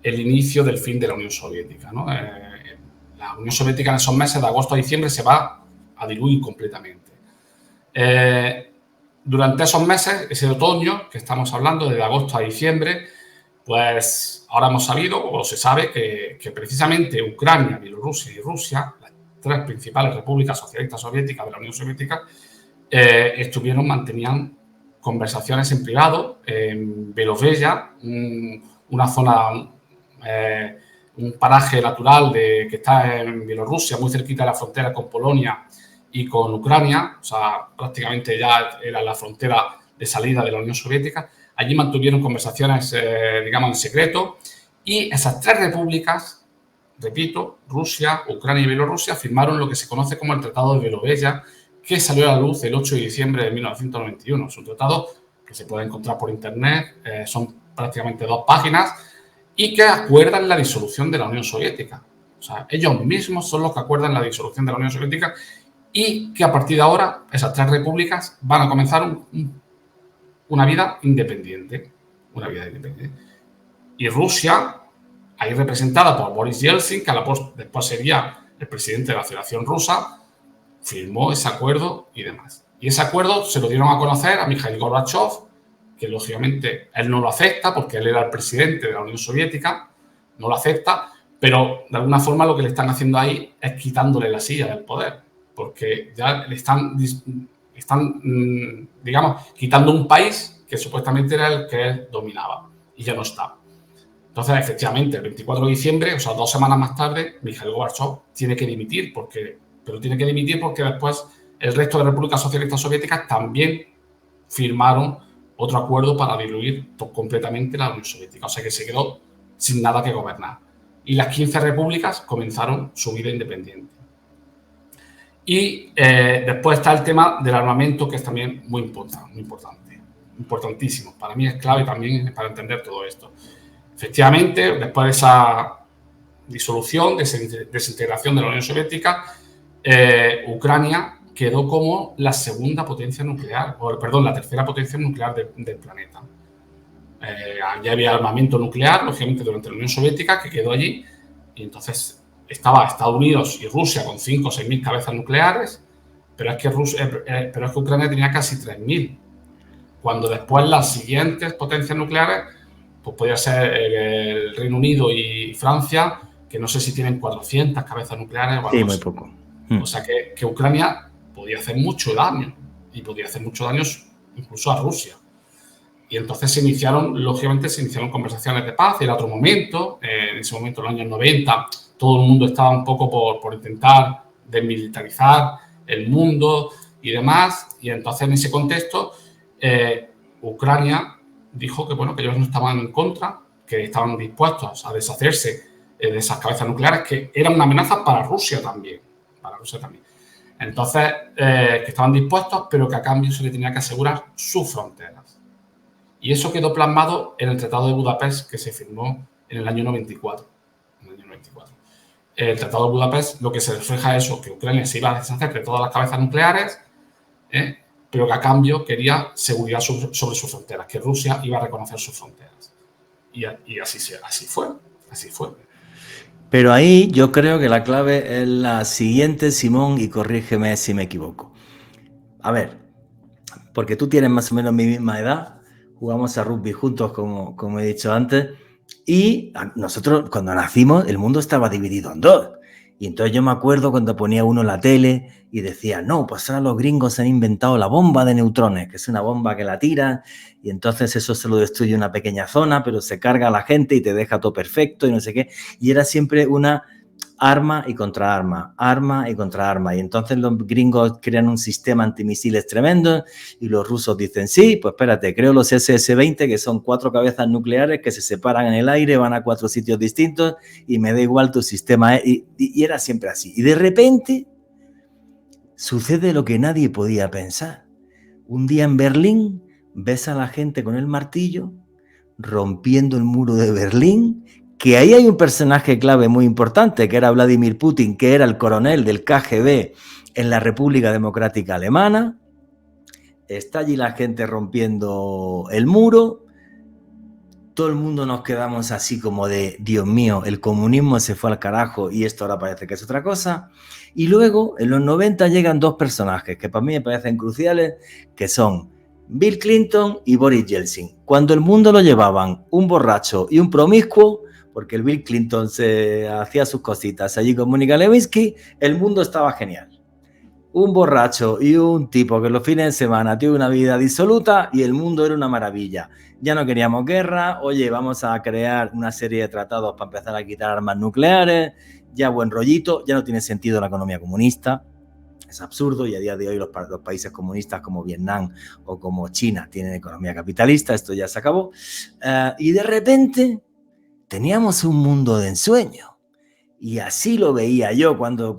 el inicio del fin de la Unión Soviética, ¿no? La Unión Soviética en esos meses, de agosto a diciembre, se va a diluir completamente. Durante esos meses, ese otoño que estamos hablando, desde agosto a diciembre, pues ahora hemos sabido, o se sabe, que precisamente Ucrania, Bielorrusia y Rusia, las tres principales repúblicas socialistas soviéticas de la Unión Soviética, mantenían conversaciones en privado en Beloveya, una zona, un paraje natural que está en Bielorrusia, muy cerquita de la frontera con Polonia y con Ucrania, o sea, prácticamente ya era la frontera de salida de la Unión Soviética. Allí mantuvieron conversaciones, digamos, en secreto, y esas tres repúblicas repito, Rusia, Ucrania y Bielorrusia firmaron lo que se conoce como el Tratado de Bielorrusia, que salió a la luz el 8 de diciembre de 1991. Es un tratado que se puede encontrar por internet, son prácticamente 2 páginas, y que acuerdan la disolución de la Unión Soviética. O sea, ellos mismos son los que acuerdan la disolución de la Unión Soviética y que a partir de ahora esas 3 repúblicas van a comenzar una vida independiente. Una vida independiente. Y Rusia, ahí representada por Boris Yeltsin, que después sería el presidente de la Federación Rusa, firmó ese acuerdo y demás. Y ese acuerdo se lo dieron a conocer a Mikhail Gorbachev, que lógicamente él no lo acepta porque él era el presidente de la Unión Soviética, no lo acepta, pero de alguna forma lo que le están haciendo ahí es quitándole la silla del poder, porque ya le están digamos, quitando un país que supuestamente era el que él dominaba y ya no está. Entonces, efectivamente, el 24 de diciembre, o sea, 2 semanas más tarde, Mikhail Gorbachev tiene que dimitir, pero tiene que dimitir porque después el resto de repúblicas socialistas soviéticas también firmaron otro acuerdo para diluir completamente la Unión Soviética. O sea que se quedó sin nada que gobernar. Y las 15 repúblicas comenzaron su vida independiente. Y después está el tema del armamento, que es también muy importante, importantísimo. Para mí es clave también para entender todo esto. Efectivamente, después de esa disolución, desintegración de la Unión Soviética, Ucrania quedó como la segunda potencia nuclear, la tercera potencia nuclear del planeta. Ya había armamento nuclear, lógicamente, durante la Unión Soviética, que quedó allí, y entonces estaba Estados Unidos y Rusia con 5 o 6 mil cabezas nucleares, pero es que Ucrania tenía casi 3.000, cuando después las siguientes potencias nucleares, pues podía ser el Reino Unido y Francia, que no sé si tienen 400 cabezas nucleares o algo así. Muy poco. O sea que Ucrania podía hacer mucho daño, y podía hacer mucho daño incluso a Rusia. Y entonces lógicamente se iniciaron conversaciones de paz. Era otro momento, en ese momento, en los años 90, todo el mundo estaba un poco por intentar desmilitarizar el mundo y demás. Y entonces, en ese contexto, Ucrania dijo que, que ellos no estaban en contra, que estaban dispuestos a deshacerse de esas cabezas nucleares, que eran una amenaza para Rusia también. Entonces, que estaban dispuestos, pero que a cambio se le tenía que asegurar sus fronteras. Y eso quedó plasmado en el Tratado de Budapest, que se firmó en el año 94. El Tratado de Budapest lo que se refleja es eso, que Ucrania se iba a deshacer de todas las cabezas nucleares, pero que a cambio quería seguridad sobre sus fronteras, que Rusia iba a reconocer sus fronteras. Y así fue. Pero ahí yo creo que la clave es la siguiente, Simón, y corrígeme si me equivoco. A ver, porque tú tienes más o menos mi misma edad, jugamos a rugby juntos, como he dicho antes, y nosotros cuando nacimos el mundo estaba dividido en 2. Y entonces yo me acuerdo cuando ponía uno en la tele y decía, no, pues ahora los gringos han inventado la bomba de neutrones, que es una bomba que la tiran y entonces eso se lo destruye una pequeña zona, pero se carga a la gente y te deja todo perfecto y no sé qué. Y era siempre una arma y contraarma, arma y contraarma. Y entonces los gringos crean un sistema antimisiles tremendo y los rusos dicen, sí, pues espérate, creo los SS-20, que son 4 cabezas nucleares que se separan en el aire, van a 4 sitios distintos y me da igual tu sistema. Y era siempre así. Y de repente sucede lo que nadie podía pensar. Un día en Berlín ves a la gente con el martillo rompiendo el muro de Berlín, que ahí hay un personaje clave muy importante, que era Vladimir Putin, que era el coronel del KGB en la República Democrática Alemana. Está allí la gente rompiendo el muro. Todo el mundo nos quedamos así como de, Dios mío, el comunismo se fue al carajo y esto ahora parece que es otra cosa. Y luego, en los 90, llegan 2 personajes que para mí me parecen cruciales, que son Bill Clinton y Boris Yeltsin. Cuando el mundo lo llevaban un borracho y un promiscuo, porque el Bill Clinton se hacía sus cositas allí con Mónica Lewinsky, el mundo estaba genial. Un borracho y un tipo que los fines de semana tiene una vida disoluta y el mundo era una maravilla. Ya no queríamos guerra, oye, vamos a crear una serie de tratados para empezar a quitar armas nucleares, ya buen rollito, ya no tiene sentido la economía comunista. Es absurdo y a día de hoy los países comunistas como Vietnam o como China tienen economía capitalista, esto ya se acabó. Y de repente teníamos un mundo de ensueño Y así lo veía yo cuando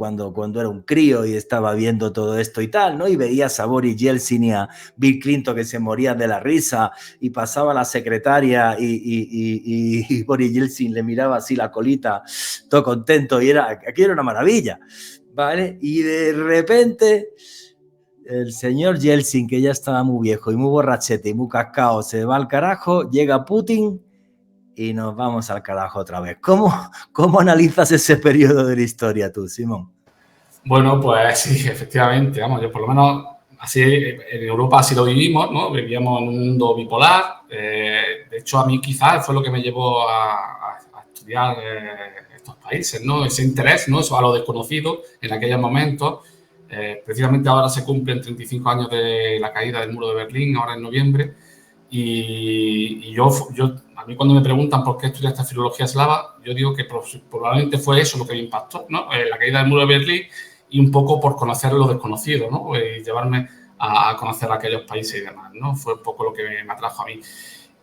era un crío y estaba viendo todo esto y tal, ¿no? Y veías a Boris Yeltsin y a Bill Clinton que se morían de la risa y pasaba la secretaria y Boris Yeltsin le miraba así la colita, todo contento y aquello era una maravilla, ¿vale? Y de repente el señor Yeltsin, que ya estaba muy viejo y muy borrachete y muy cascao, se va al carajo, llega Putin y nos vamos al carajo otra vez. ¿Cómo analizas ese periodo de la historia tú, Simón? Bueno, pues sí, efectivamente, vamos, yo por lo menos así en Europa así lo vivimos, ¿no? Vivíamos en un mundo bipolar. De hecho, a mí quizás fue lo que me llevó a estudiar estos países, ¿no? Ese interés, ¿no? Eso a lo desconocido en aquellos momentos. Precisamente ahora se cumplen 35 años de la caída del muro de Berlín, ahora en noviembre. Y yo, a mí cuando me preguntan por qué estudiaste filología eslava, yo digo que probablemente fue eso lo que me impactó, ¿no? La caída del muro de Berlín y un poco por conocer lo desconocido, ¿no? Y llevarme a conocer aquellos países y demás, ¿no? Fue un poco lo que me atrajo a mí.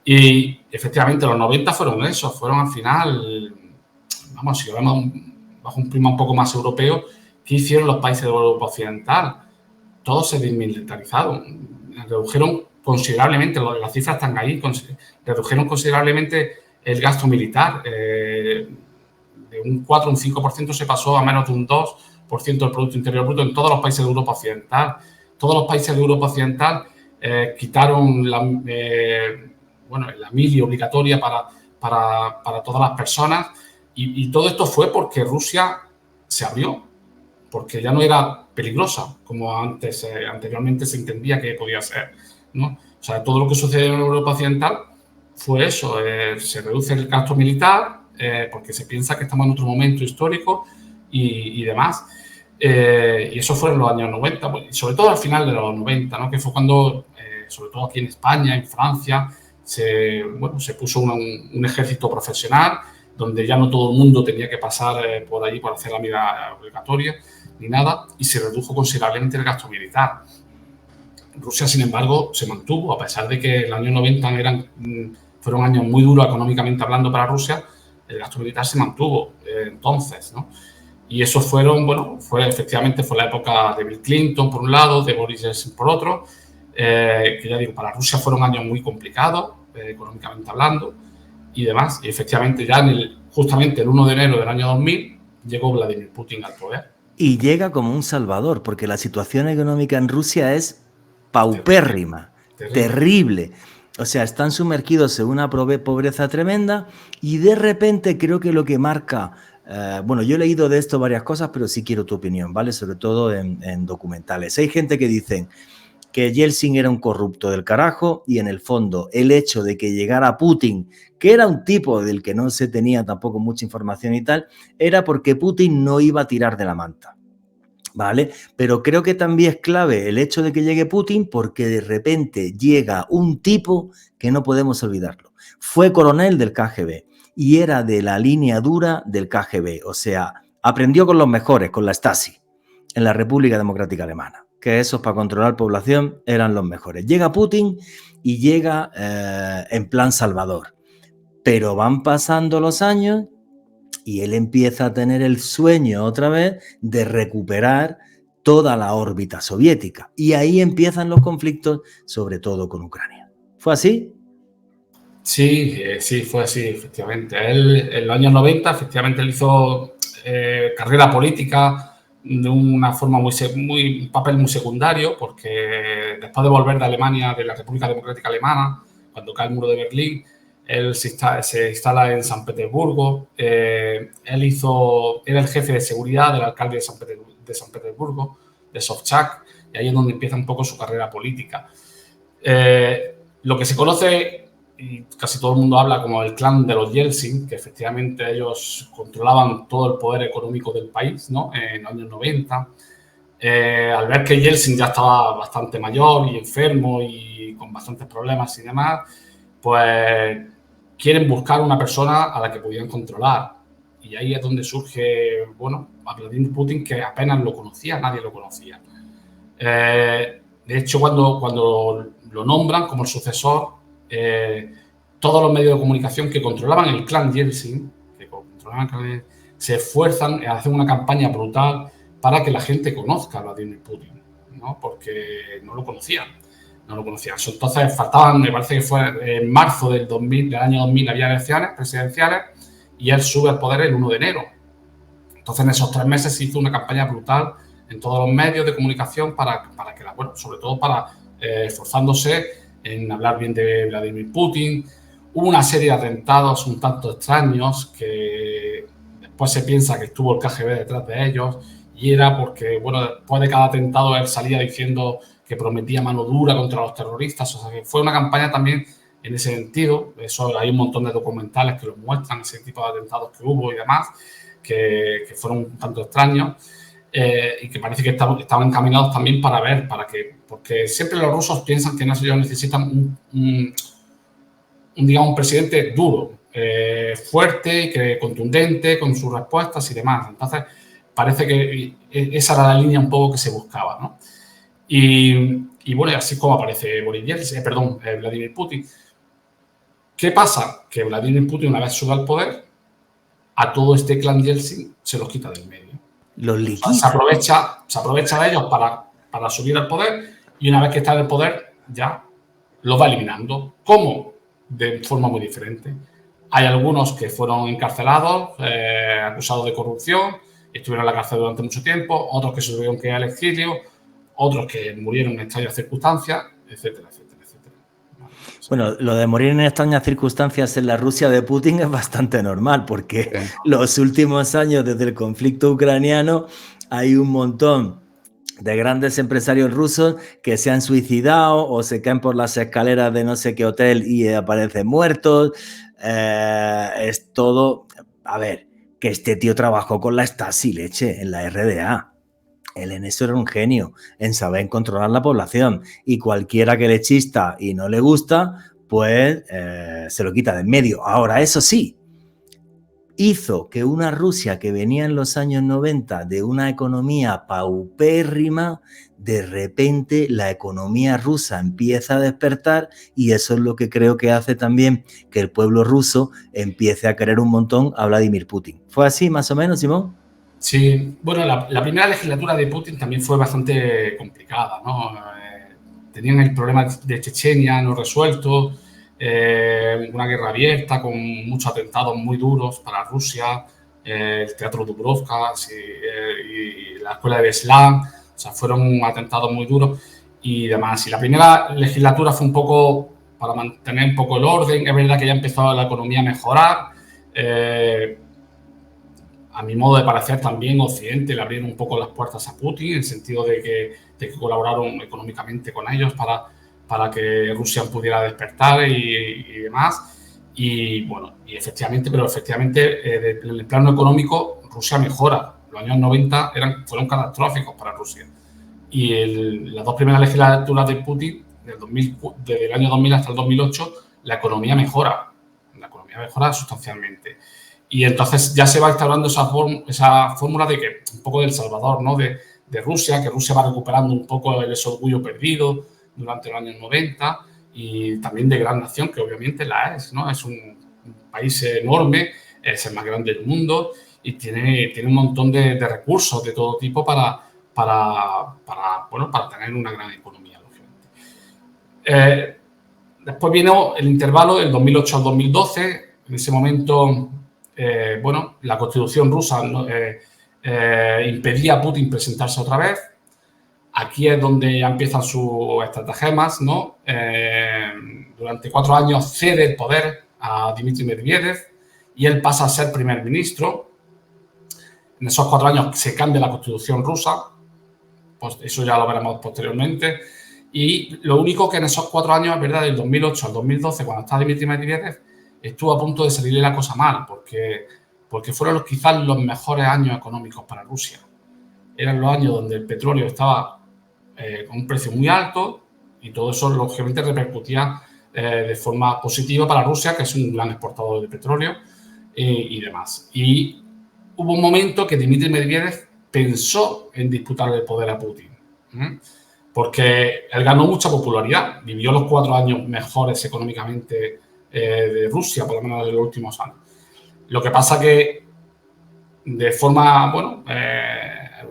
Y efectivamente los 90 fueron eso, fueron al final, vamos, si lo vemos bajo un prisma un poco más europeo, ¿qué hicieron los países de Europa Occidental? Todos se desmilitarizaron, redujeron considerablemente, las cifras están ahí, redujeron considerablemente el gasto militar. De un 4 o un 5% se pasó a menos de un 2% del Producto Interior Bruto en todos los países de Europa Occidental. Todos los países de Europa Occidental quitaron la mili obligatoria para todas las personas y todo esto fue porque Rusia se abrió, porque ya no era peligrosa como anteriormente se entendía que podía ser, ¿no? O sea, todo lo que sucedió en Europa Occidental fue eso, se reduce el gasto militar porque se piensa que estamos en otro momento histórico y demás. Y eso fue en los años 90, y sobre todo al final de los 90, ¿no? Que fue cuando, sobre todo aquí en España, en Francia, se puso un ejército profesional donde ya no todo el mundo tenía que pasar por allí por hacer la vida obligatoria ni nada, y se redujo considerablemente el gasto militar. Rusia, sin embargo, se mantuvo, a pesar de que los años 90 fueron años muy duros económicamente hablando para Rusia, el gasto militar se mantuvo entonces, ¿no? Y eso efectivamente fue la época de Bill Clinton, por un lado, de Boris Yeltsin, por otro, que ya digo, para Rusia fueron años muy complicados, económicamente hablando, y demás. Y efectivamente ya justamente el 1 de enero del año 2000 llegó Vladimir Putin al poder. Y llega como un salvador, porque la situación económica en Rusia es paupérrima, terrible. O sea, están sumergidos en una pobreza tremenda y de repente creo que lo que marca... yo he leído de esto varias cosas, pero sí quiero tu opinión, ¿vale? Sobre todo en documentales. Hay gente que dicen que Yeltsin era un corrupto del carajo y en el fondo el hecho de que llegara Putin, que era un tipo del que no se tenía tampoco mucha información y tal, era porque Putin no iba a tirar de la manta, ¿vale? Pero creo que también es clave el hecho de que llegue Putin porque de repente llega un tipo que no podemos olvidarlo. Fue coronel del KGB y era de la línea dura del KGB, o sea, aprendió con los mejores, con la Stasi, en la República Democrática Alemana, que esos para controlar población eran los mejores. Llega Putin y llega en plan salvador, pero van pasando los años y él empieza a tener el sueño otra vez de recuperar toda la órbita soviética. Y ahí empiezan los conflictos, sobre todo con Ucrania. ¿Fue así? Sí, fue así, efectivamente. Él, en los años 90, efectivamente, él hizo carrera política de una forma un papel muy secundario, porque después de volver de Alemania, de la República Democrática Alemana, cuando cae el muro de Berlín, él se instala en San Petersburgo. Él era el jefe de seguridad del alcalde de San Petersburgo, de Sobchak, y ahí es donde empieza un poco su carrera política. Lo que se conoce, y casi todo el mundo habla como el clan de los Yeltsin, que efectivamente ellos controlaban todo el poder económico del país, ¿no? En los años 90. Al ver que Yeltsin ya estaba bastante mayor y enfermo y con bastantes problemas y demás, pues quieren buscar una persona a la que pudieran controlar. Y ahí es donde surge, a Vladimir Putin, que apenas lo conocía, nadie lo conocía. De hecho, cuando lo nombran como el sucesor, todos los medios de comunicación que controlaban el clan Yeltsin, se esfuerzan en hacer una campaña brutal para que la gente conozca a Vladimir Putin, ¿no? Porque no lo conocían. Entonces faltaban, me parece que fue en marzo del año 2000 había elecciones presidenciales y él sube al poder el 1 de enero. Entonces en esos 3 meses se hizo una campaña brutal en todos los medios de comunicación para que, bueno, sobre todo esforzándose en hablar bien de Vladimir Putin. Hubo una serie de atentados un tanto extraños que después se piensa que estuvo el KGB detrás de ellos y era porque, bueno, después de cada atentado él salía diciendo que prometía mano dura contra los terroristas. O sea, que fue una campaña también en ese sentido. Eso, hay un montón de documentales que lo muestran, ese tipo de atentados que hubo y demás, que fueron un tanto extraños y que parece que estaban encaminados también porque siempre los rusos piensan que ellos necesitan un presidente duro, fuerte, contundente con sus respuestas y demás. Entonces, parece que esa era la línea un poco que se buscaba, ¿no? Y bueno, así como aparece Vladimir Putin. ¿Qué pasa? Que Vladimir Putin, una vez sube al poder, a todo este clan Yeltsin se los quita del medio. Los liquida. Se aprovecha de ellos para subir al poder y una vez que está en el poder ya los va eliminando. ¿Cómo? De forma muy diferente. Hay algunos que fueron encarcelados, acusados de corrupción, estuvieron en la cárcel durante mucho tiempo, otros que se tuvieron que ir al exilio, otros que murieron en extrañas circunstancias, etcétera, etcétera, etcétera. Bueno, lo de morir en extrañas circunstancias en la Rusia de Putin es bastante normal porque los últimos años desde el conflicto ucraniano hay un montón de grandes empresarios rusos que se han suicidado o se caen por las escaleras de no sé qué hotel y aparecen muertos. Es todo... A ver, que este tío trabajó con la Stasi, leche, en la RDA. Él en eso era un genio, en saber controlar la población. Y cualquiera que le chista y no le gusta, pues se lo quita de en medio. Ahora, eso sí, hizo que una Rusia que venía en los años 90 de una economía paupérrima, de repente la economía rusa empieza a despertar y eso es lo que creo que hace también que el pueblo ruso empiece a querer un montón a Vladimir Putin. ¿Fue así más o menos, Simón? Sí, bueno, la primera legislatura de Putin también fue bastante complicada, ¿no? Tenían el problema de Chechenia no resuelto, una guerra abierta con muchos atentados muy duros para Rusia, el Teatro Dubrovka y la escuela de Beslan, o sea, fueron atentados muy duros y demás. Y la primera legislatura fue un poco para mantener un poco el orden. Es verdad que ya empezó la economía a mejorar. A mi modo de parecer, también Occidente le abrieron un poco las puertas a Putin, en el sentido de que colaboraron económicamente con ellos para que Rusia pudiera despertar y demás. Y bueno, efectivamente, en el plano económico, Rusia mejora. Los años 90 fueron catastróficos para Rusia. Y las 2 primeras legislaturas de Putin, desde el año 2000 hasta el 2008, la economía mejora. La economía mejora sustancialmente. Y entonces ya se va instaurando esa fórmula de que un poco del Salvador, ¿no? de Rusia, que Rusia va recuperando un poco ese orgullo perdido durante los años 90 y también de gran nación, que obviamente la es, ¿no? Es un país enorme, es el más grande del mundo y tiene un montón de recursos de todo tipo para tener una gran economía, lógicamente. Después vino el intervalo del 2008 al 2012. En ese momento... la constitución rusa impedía a Putin presentarse otra vez. Aquí es donde ya empiezan sus estratagemas, ¿no? Durante 4 años cede el poder a Dmitry Medvedev y él pasa a ser primer ministro. En esos 4 años se cambia la constitución rusa, pues eso ya lo veremos posteriormente. Y lo único que en esos 4 años, es verdad, del 2008 al 2012, cuando está Dmitry Medvedev, estuvo a punto de salirle la cosa mal, porque fueron quizás los mejores años económicos para Rusia. Eran los años donde el petróleo estaba con un precio muy alto y todo eso, lógicamente, repercutía de forma positiva para Rusia, que es un gran exportador de petróleo y demás. Y hubo un momento que Dmitry Medvedev pensó en disputarle el poder a Putin, porque él ganó mucha popularidad, vivió los 4 años mejores económicamente de Rusia, por lo menos en los últimos años. Lo que pasa que de forma,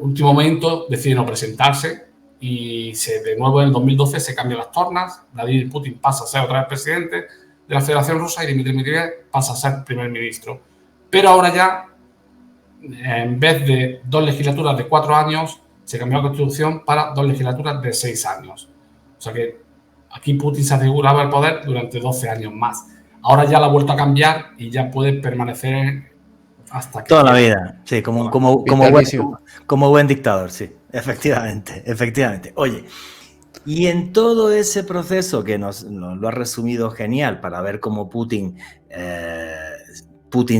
último momento decide no presentarse y de nuevo en el 2012 se cambian las tornas. Vladimir Putin pasa a ser otra vez presidente de la Federación Rusa y Dmitry Medvedev pasa a ser primer ministro. Pero ahora ya, en vez de 2 legislaturas de 4 años, se cambió la Constitución para 2 legislaturas de 6 años. O sea que aquí Putin se aseguraba el poder durante 12 años más. Ahora ya la ha vuelto a cambiar y ya puede permanecer hasta que toda la vida, sí, como buen dictador, sí, efectivamente. Oye, y en todo ese proceso que nos lo ha resumido genial para ver cómo Putin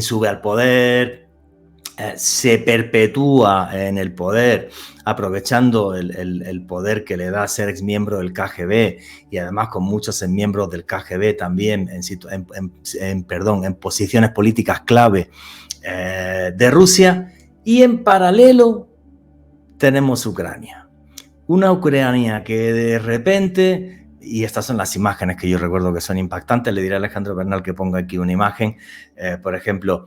sube al poder, se perpetúa en el poder, aprovechando el poder que le da ser exmiembro del KGB y además con muchos miembros del KGB también en posiciones políticas clave de Rusia. Y en paralelo tenemos Ucrania. Una Ucrania que de repente, y estas son las imágenes que yo recuerdo que son impactantes, le diré a Alejandro Bernal que ponga aquí una imagen, por ejemplo,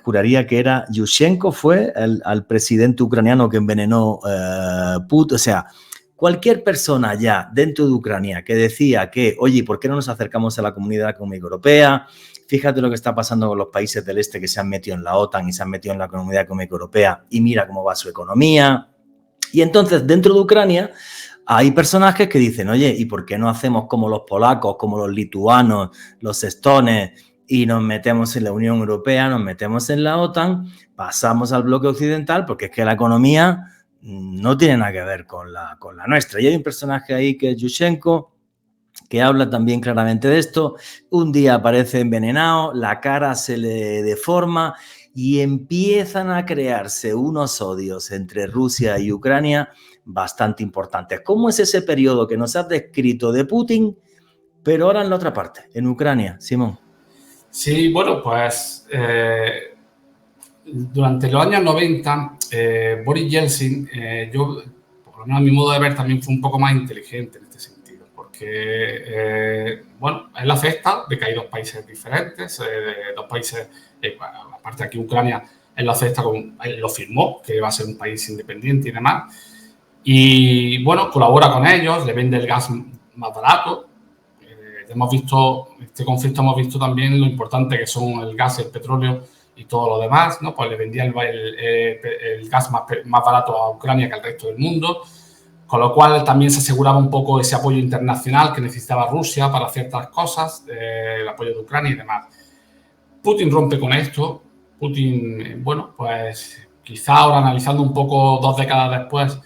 juraría que era Yushchenko, fue al presidente ucraniano que envenenó Putin. O sea, cualquier persona ya dentro de Ucrania que decía que, oye, ¿por qué no nos acercamos a la Comunidad Económica Europea? Fíjate lo que está pasando con los países del este que se han metido en la OTAN y se han metido en la Comunidad Económica Europea y mira cómo va su economía. Y entonces, dentro de Ucrania, hay personajes que dicen, oye, ¿y por qué no hacemos como los polacos, como los lituanos, los estones, y nos metemos en la Unión Europea, nos metemos en la OTAN, pasamos al bloque occidental, porque es que la economía no tiene nada que ver con la nuestra? Y hay un personaje ahí que es Yushchenko, que habla también claramente de esto. Un día aparece envenenado, la cara se le deforma y empiezan a crearse unos odios entre Rusia y Ucrania bastante importantes. ¿Cómo es ese periodo que nos has descrito de Putin, pero ahora en la otra parte, en Ucrania, Simón? Sí, bueno, pues durante los años 90, Boris Yeltsin, por lo menos a mi modo de ver, también fue un poco más inteligente en este sentido, porque, él acepta de que hay dos países diferentes, dos países, aparte aquí Ucrania, él lo acepta, él lo firmó, que va a ser un país independiente y demás, y, colabora con ellos, le vende el gas más barato. Hemos visto, este conflicto hemos visto también lo importante que son el gas, el petróleo y todo lo demás, ¿no? Pues le vendía el gas más barato a Ucrania que al resto del mundo, con lo cual también se aseguraba un poco ese apoyo internacional que necesitaba Rusia para ciertas cosas, el apoyo de Ucrania y demás. Putin rompe con esto. Putin, pues quizá ahora analizando un poco 2 décadas después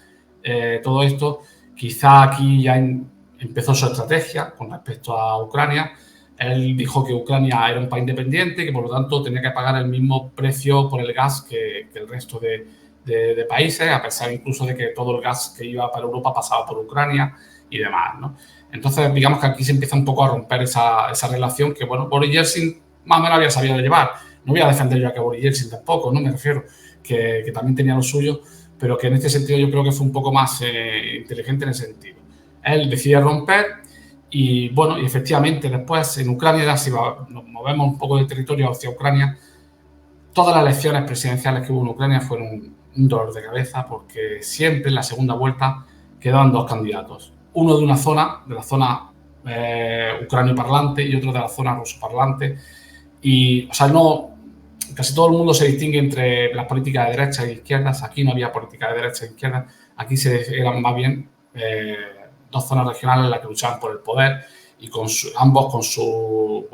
todo esto, quizá aquí ya empezó su estrategia con respecto a Ucrania. Él dijo que Ucrania era un país independiente, que por lo tanto tenía que pagar el mismo precio por el gas que el resto de países, a pesar incluso de que todo el gas que iba para Europa pasaba por Ucrania y demás, ¿no? Entonces, digamos que aquí se empieza un poco a romper esa relación que, Boris Yeltsin más o menos había sabido llevar. No voy a defender yo a que Boris Yeltsin tampoco, no me refiero, que también tenía lo suyo, pero que en este sentido yo creo que fue un poco más inteligente en ese sentido. Él decide romper y, y efectivamente después en Ucrania, si nos movemos un poco de territorio hacia Ucrania, todas las elecciones presidenciales que hubo en Ucrania fueron un dolor de cabeza porque siempre en la segunda vuelta quedaban 2 candidatos. Uno de la zona ucranio-parlante y otro de la zona ruso-parlante. Y, casi todo el mundo se distingue entre las políticas de derecha e izquierdas. Aquí no había política de derecha e izquierda. Aquí eran más bien 2 zonas regionales en las que luchaban por el poder y ambos con sus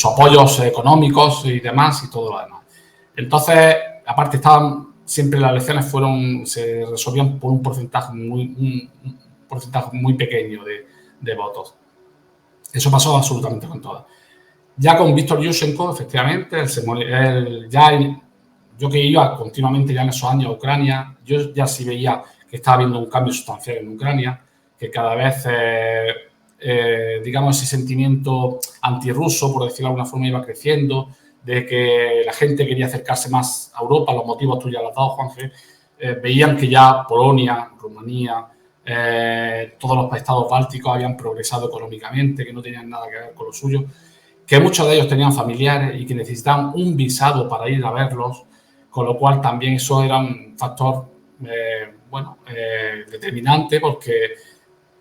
apoyos económicos y demás y todo lo demás. Entonces, aparte siempre las elecciones se resolvían por un porcentaje muy pequeño de votos. Eso pasó absolutamente con todas. Ya con Víctor Yushchenko, efectivamente, yo que iba continuamente ya en esos años a Ucrania, yo ya sí veía que estaba habiendo un cambio sustancial en Ucrania, que cada vez, ese sentimiento antirruso, por decirlo de alguna forma, iba creciendo, de que la gente quería acercarse más a Europa, los motivos tú ya los has dado, Juanje, veían que ya Polonia, Rumanía, todos los estados bálticos habían progresado económicamente, que no tenían nada que ver con lo suyo. que muchos de ellos tenían familiares y que necesitaban un visado para ir a verlos, con lo cual también eso era un factor, determinante, porque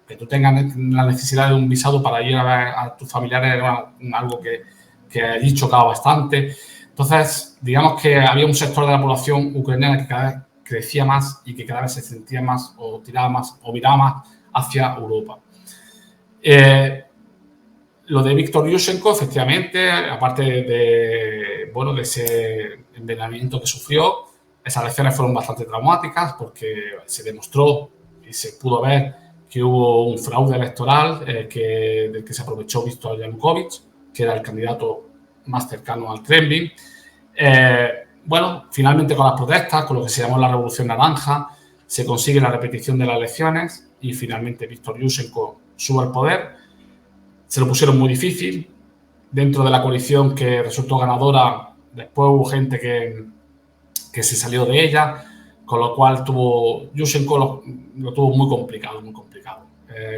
que tú tengas la necesidad de un visado para ir a ver a tus familiares era algo que allí chocaba bastante. Entonces, digamos que había un sector de la población ucraniana que cada vez crecía más y que cada vez se sentía más o tiraba más o miraba más hacia Europa. Lo de Víktor Yushchenko, efectivamente, aparte de ese envenenamiento que sufrió, esas elecciones fueron bastante traumáticas porque se demostró y se pudo ver que hubo un fraude electoral del que se aprovechó Viktor Yanukovych, que era el candidato más cercano al Kremlin. Finalmente con las protestas, con lo que se llamó la Revolución Naranja, se consigue la repetición de las elecciones y finalmente Víktor Yushchenko sube al poder. Se lo pusieron muy difícil. Dentro de la coalición que resultó ganadora, después hubo gente que se salió de ella, con lo cual Yushchenko lo tuvo muy complicado.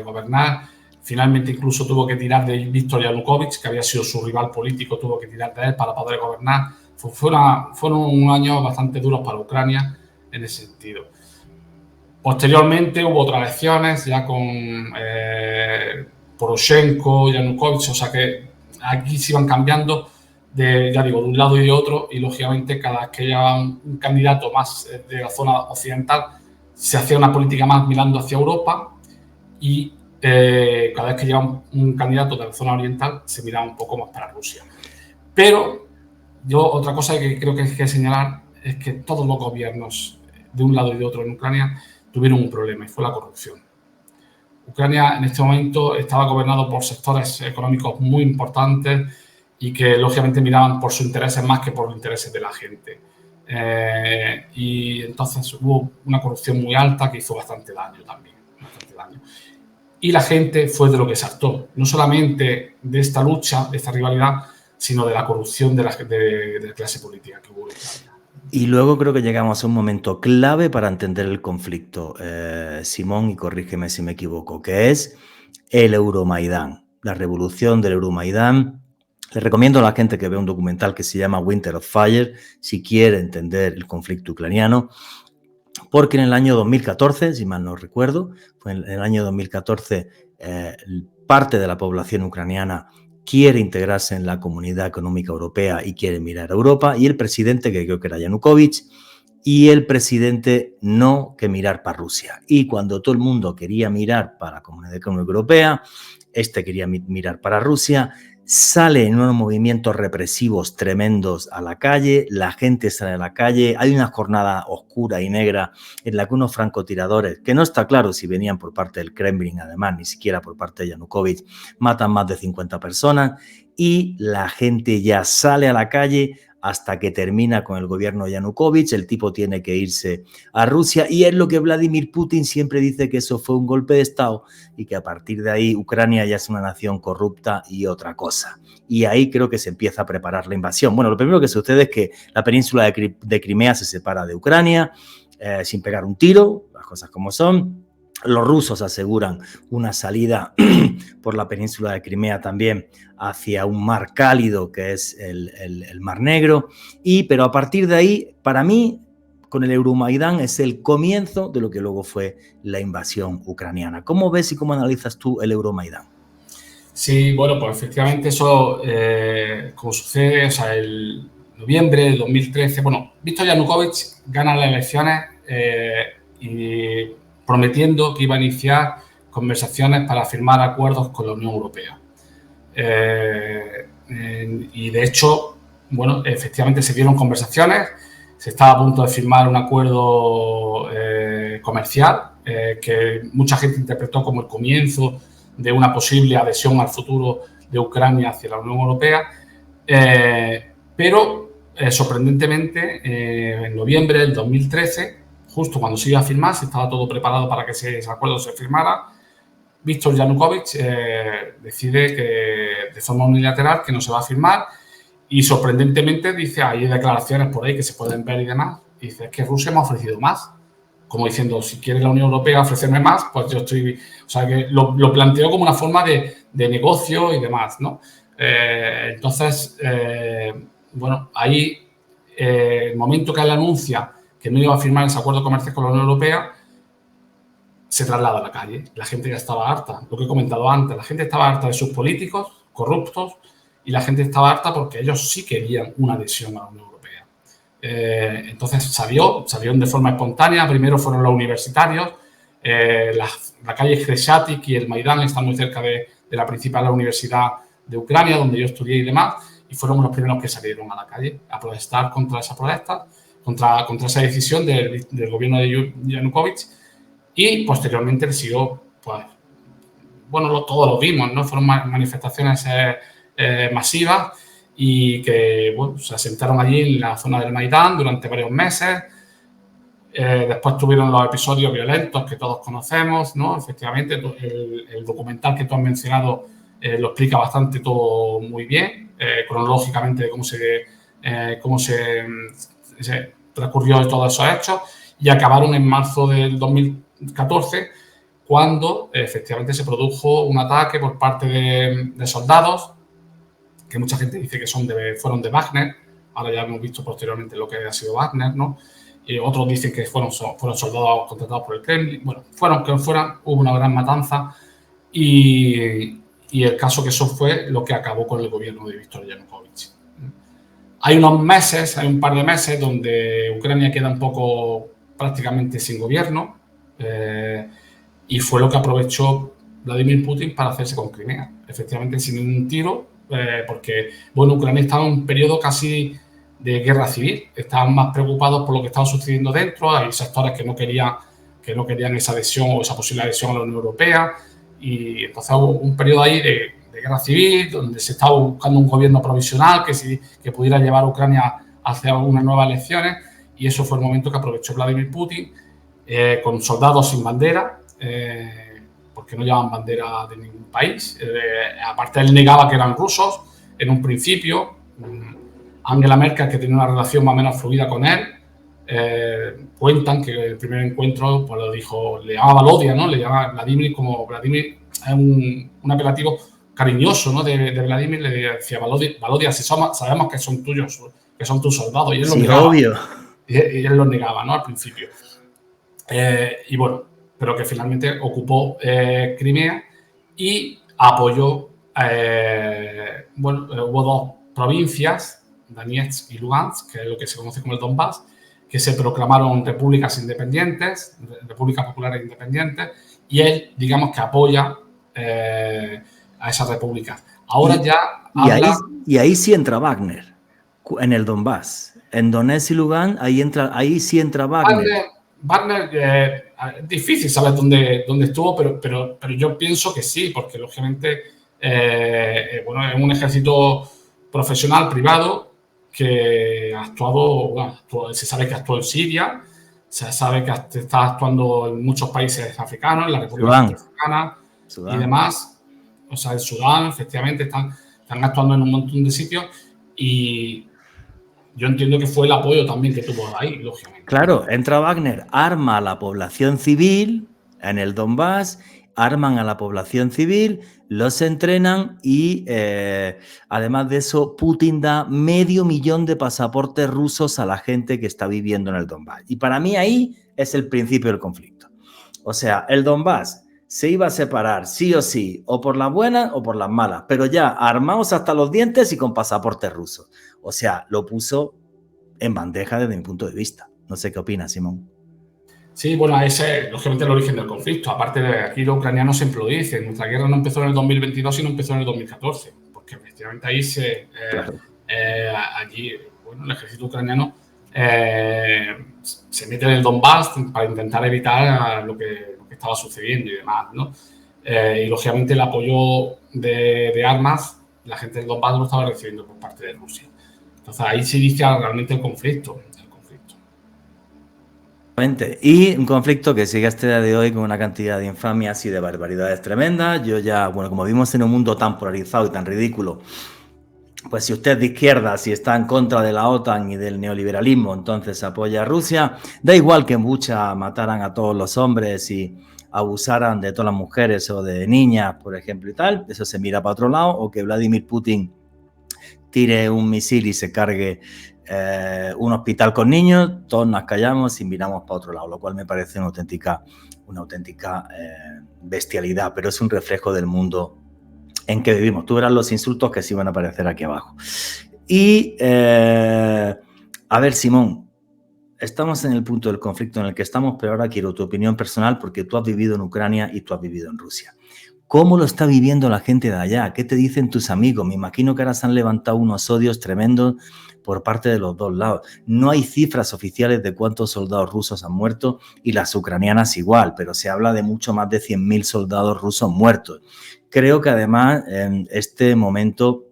Gobernar. Finalmente incluso tuvo que tirar de Viktor Yanukovych, que había sido su rival político, tuvo que tirar de él para poder gobernar. Fueron unos años bastante duros para Ucrania en ese sentido. Posteriormente hubo otras elecciones ya con Poroshenko, Yanukovych, o sea que aquí se iban cambiando de un lado y de otro, y lógicamente cada vez que llegaba un candidato más de la zona occidental se hacía una política más mirando hacia Europa, y cada vez que llegaba un candidato de la zona oriental se miraba un poco más para Rusia. Pero otra cosa que creo que hay que señalar es que todos los gobiernos de un lado y de otro en Ucrania tuvieron un problema, y fue la corrupción. Ucrania en este momento estaba gobernado por sectores económicos muy importantes y que lógicamente miraban por sus intereses más que por los intereses de la gente. Y entonces hubo una corrupción muy alta que hizo bastante daño también. Y la gente fue de lo que se hartó, no solamente de esta lucha, de esta rivalidad, sino de la corrupción de la clase política que hubo en Ucrania. Y luego creo que llegamos a un momento clave para entender el conflicto, Simón, y corrígeme si me equivoco, que es el Euromaidán, la revolución del Euromaidán. Les recomiendo a la gente que vea un documental que se llama Winter of Fire, si quiere entender el conflicto ucraniano, porque en el año 2014, si mal no recuerdo, fue en el año 2014, parte de la población ucraniana quiere integrarse en la Comunidad Económica Europea y quiere mirar a Europa, y el presidente, que creo que era Yanukovych, y el presidente no, que mirar para Rusia. Y cuando todo el mundo quería mirar para la Comunidad Económica Europea, quería mirar para Rusia, sale en unos movimientos represivos tremendos a la calle, la gente sale a la calle, hay una jornada oscura y negra en la que unos francotiradores, que no está claro si venían por parte del Kremlin, además, ni siquiera por parte de Yanukovych, matan más de 50 personas, y la gente ya sale a la calle hasta que termina con el gobierno de Yanukovych. El tipo tiene que irse a Rusia, y es lo que Vladimir Putin siempre dice, que eso fue un golpe de Estado y que a partir de ahí Ucrania ya es una nación corrupta y otra cosa. Y ahí creo que se empieza a preparar la invasión. Bueno, lo primero que sucede es que la península de Crimea se separa de Ucrania sin pegar un tiro, las cosas como son. Los rusos aseguran una salida por la península de Crimea también hacia un mar cálido que es el Mar Negro. Pero a partir de ahí, para mí, con el Euromaidán es el comienzo de lo que luego fue la invasión ucraniana. ¿Cómo ves y cómo analizas tú el Euromaidán? Sí, bueno, pues efectivamente eso, como sucede, o sea, el noviembre de 2013, Viktor Yanukovych gana las elecciones y prometiendo que iba a iniciar conversaciones para firmar acuerdos con la Unión Europea. Y de hecho, efectivamente se dieron conversaciones, se estaba a punto de firmar un acuerdo comercial que mucha gente interpretó como el comienzo de una posible adhesión al futuro de Ucrania hacia la Unión Europea, pero sorprendentemente en noviembre del 2013, justo cuando se iba a firmar, se estaba todo preparado para que ese acuerdo se firmara, Viktor Yanukovych decide que de forma unilateral que no se va a firmar, y sorprendentemente dice, hay declaraciones por ahí que se pueden ver y demás, y dice, es que Rusia me ha ofrecido más, como diciendo, si quiere la Unión Europea ofrecerme más, pues yo estoy... O sea, que lo planteó como una forma de negocio y demás, ¿no? Entonces, bueno, ahí, el momento que él anuncia que no iba a firmar ese acuerdo comercial con la Unión Europea, se traslada a la calle. La gente ya estaba harta, lo que he comentado antes, la gente estaba harta de sus políticos corruptos y la gente estaba harta porque ellos sí querían una adhesión a la Unión Europea. Entonces salieron de forma espontánea. Primero fueron los universitarios. La calle Khreshchatyk y el Maidán están muy cerca de la principal universidad de Ucrania, donde yo estudié y demás, y fueron los primeros que salieron a la calle a protestar contra esa protesta, contra esa decisión del gobierno de Yanukovych. Y posteriormente le siguió, pues, bueno, todos lo vimos, ¿no? Fueron manifestaciones masivas y que, bueno, se asentaron allí en la zona del Maidán durante varios meses. Después tuvieron los episodios violentos que todos conocemos, ¿no? Efectivamente, el documental que tú has mencionado lo explica bastante todo muy bien, cronológicamente de cómo se transcurrió todos esos hechos, y acabaron en marzo del 2014, cuando efectivamente se produjo un ataque por parte de soldados, que mucha gente dice que fueron de Wagner. Ahora ya hemos visto posteriormente lo que ha sido Wagner, ¿no? Y otros dicen que fueron soldados contratados por el Kremlin. Bueno, hubo una gran matanza y el caso que eso fue lo que acabó con el gobierno de Viktor Yanukovych. Hay un par de meses donde Ucrania queda un poco prácticamente sin gobierno, y fue lo que aprovechó Vladimir Putin para hacerse con Crimea, efectivamente sin ningún tiro, porque, bueno, Ucrania estaba en un periodo casi de guerra civil, estaban más preocupados por lo que estaba sucediendo dentro. Hay sectores que no querían esa adhesión o esa posible adhesión a la Unión Europea, y entonces hubo un periodo ahí de guerra civil donde se estaba buscando un gobierno provisional que pudiera llevar a Ucrania hacia unas nuevas elecciones, y eso fue el momento que aprovechó Vladimir Putin, con soldados sin bandera, porque no llevaban bandera de ningún país. Aparte, él negaba que eran rusos en un principio. Angela Merkel, que tenía una relación más o menos fluida con él, cuentan que el primer encuentro, pues le llamaba Valodia, ¿no? Le llamaba Vladimir, como Vladimir es un apelativo cariñoso, ¿no? de Vladimir. Le decía Valodia, si sabemos que son tuyos, que son tus soldados, y él lo negaba. Obvio. Y él lo negaba, ¿no? Al principio. Y bueno, pero que finalmente ocupó Crimea y apoyó, hubo dos provincias, Donetsk y Lugansk, que es lo que se conoce como el Donbass, que se proclamaron repúblicas independientes, repúblicas populares independientes, y él, digamos, que apoya a esas repúblicas. Ahora y ahí sí entra Wagner, en el Donbass. En Donetsk y Lugansk, ahí sí entra Wagner. Wagner, es difícil saber dónde estuvo, pero yo pienso que sí, porque lógicamente, es un ejército profesional, privado, que ha actuado, se sabe que actuó en Siria, se sabe que está actuando en muchos países africanos, en la República Africana y demás. O sea, en Sudán, efectivamente, están actuando en un montón de sitios, y yo entiendo que fue el apoyo también que tuvo ahí, lógicamente. Claro, entra Wagner, arma a la población civil en el Donbass, arman a la población civil, los entrenan y además de eso, Putin da 500.000 de pasaportes rusos a la gente que está viviendo en el Donbass. Y para mí ahí es el principio del conflicto. O sea, el Donbass se iba a separar sí o sí, o por las buenas o por las malas, pero ya armados hasta los dientes y con pasaportes rusos. O sea, lo puso en bandeja desde mi punto de vista. No sé qué opinas, Simón. Sí, bueno, ese es lógicamente el origen del conflicto. Aparte de aquí, los ucranianos siempre lo dicen. Nuestra guerra no empezó en el 2022, sino empezó en el 2014. Porque efectivamente ahí allí, bueno, el ejército ucraniano se mete en el Donbass para intentar evitar lo que estaba sucediendo y demás, ¿no? Y lógicamente el apoyo de armas, la gente del Donbass lo estaba recibiendo por parte de Rusia. Entonces ahí se inicia realmente el conflicto. Y un conflicto que sigue hasta el día de hoy con una cantidad de infamias y de barbaridades tremendas. Yo ya, bueno, como vivimos en un mundo tan polarizado y tan ridículo, pues si usted es de izquierda, si está en contra de la OTAN y del neoliberalismo, entonces apoya a Rusia. Da igual que en Bucha mataran a todos los hombres y abusaran de todas las mujeres o de niñas, por ejemplo, y tal, eso se mira para otro lado, o que Vladimir Putin tire un misil y se cargue un hospital con niños, todos nos callamos y miramos para otro lado, lo cual me parece una auténtica bestialidad, pero es un reflejo del mundo en que vivimos. Tú verás los insultos que sí van a aparecer aquí abajo. Y, a ver, Simón, estamos en el punto del conflicto en el que estamos, pero ahora quiero tu opinión personal porque tú has vivido en Ucrania y tú has vivido en Rusia. ¿Cómo lo está viviendo la gente de allá? ¿Qué te dicen tus amigos? Me imagino que ahora se han levantado unos odios tremendos por parte de los dos lados. No hay cifras oficiales de cuántos soldados rusos han muerto y las ucranianas igual, pero se habla de mucho más de 100.000 soldados rusos muertos. Creo que además en este momento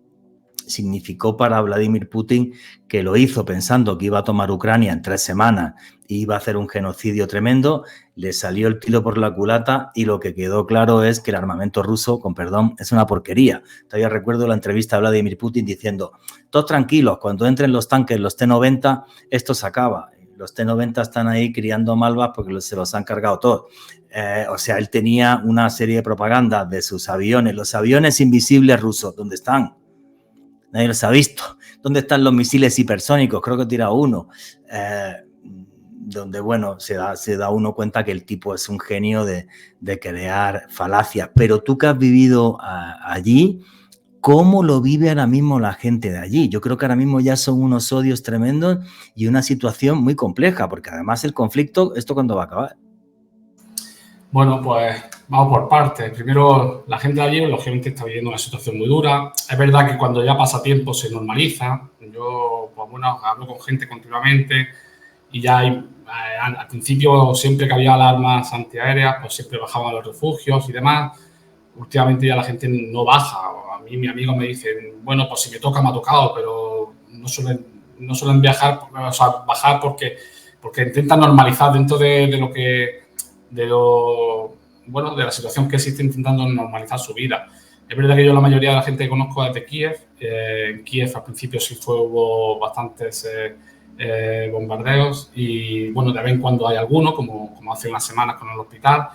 significó para Vladimir Putin, que lo hizo pensando que iba a tomar Ucrania en 3 semanas y iba a hacer un genocidio tremendo, le salió el tiro por la culata y lo que quedó claro es que el armamento ruso, con perdón, es una porquería. Todavía recuerdo la entrevista a Vladimir Putin diciendo, todos tranquilos, cuando entren los tanques, los T-90, esto se acaba. Los T-90 están ahí criando malvas porque se los han cargado todos. O sea, él tenía una serie de propaganda de sus aviones, los aviones invisibles rusos, ¿dónde están? Nadie los ha visto. ¿Dónde están los misiles hipersónicos? Creo que he tirado uno. Donde, bueno, se da uno cuenta que el tipo es un genio de crear falacias. Pero tú que has vivido allí, ¿cómo lo vive ahora mismo la gente de allí? Yo creo que ahora mismo ya son unos odios tremendos y una situación muy compleja, porque además el conflicto, ¿esto cuándo va a acabar? Bueno, pues vamos por partes. Primero, la gente de allí, lógicamente, está viviendo una situación muy dura. Es verdad que cuando ya pasa tiempo se normaliza. Yo, pues bueno, hablo con gente continuamente y ya al principio, siempre que había alarmas antiaéreas, pues siempre bajaban a los refugios y demás. Últimamente ya la gente no baja. A mí, mis amigos me dicen, bueno, pues si me toca, me ha tocado, pero no suelen viajar, o sea, bajar porque intentan normalizar dentro de la situación que existe, intentando normalizar su vida. Es verdad que yo la mayoría de la gente que conozco es de Kiev. En Kiev al principio sí hubo bastantes bombardeos y bueno, de vez en cuando hay alguno, como hace unas semanas con el hospital,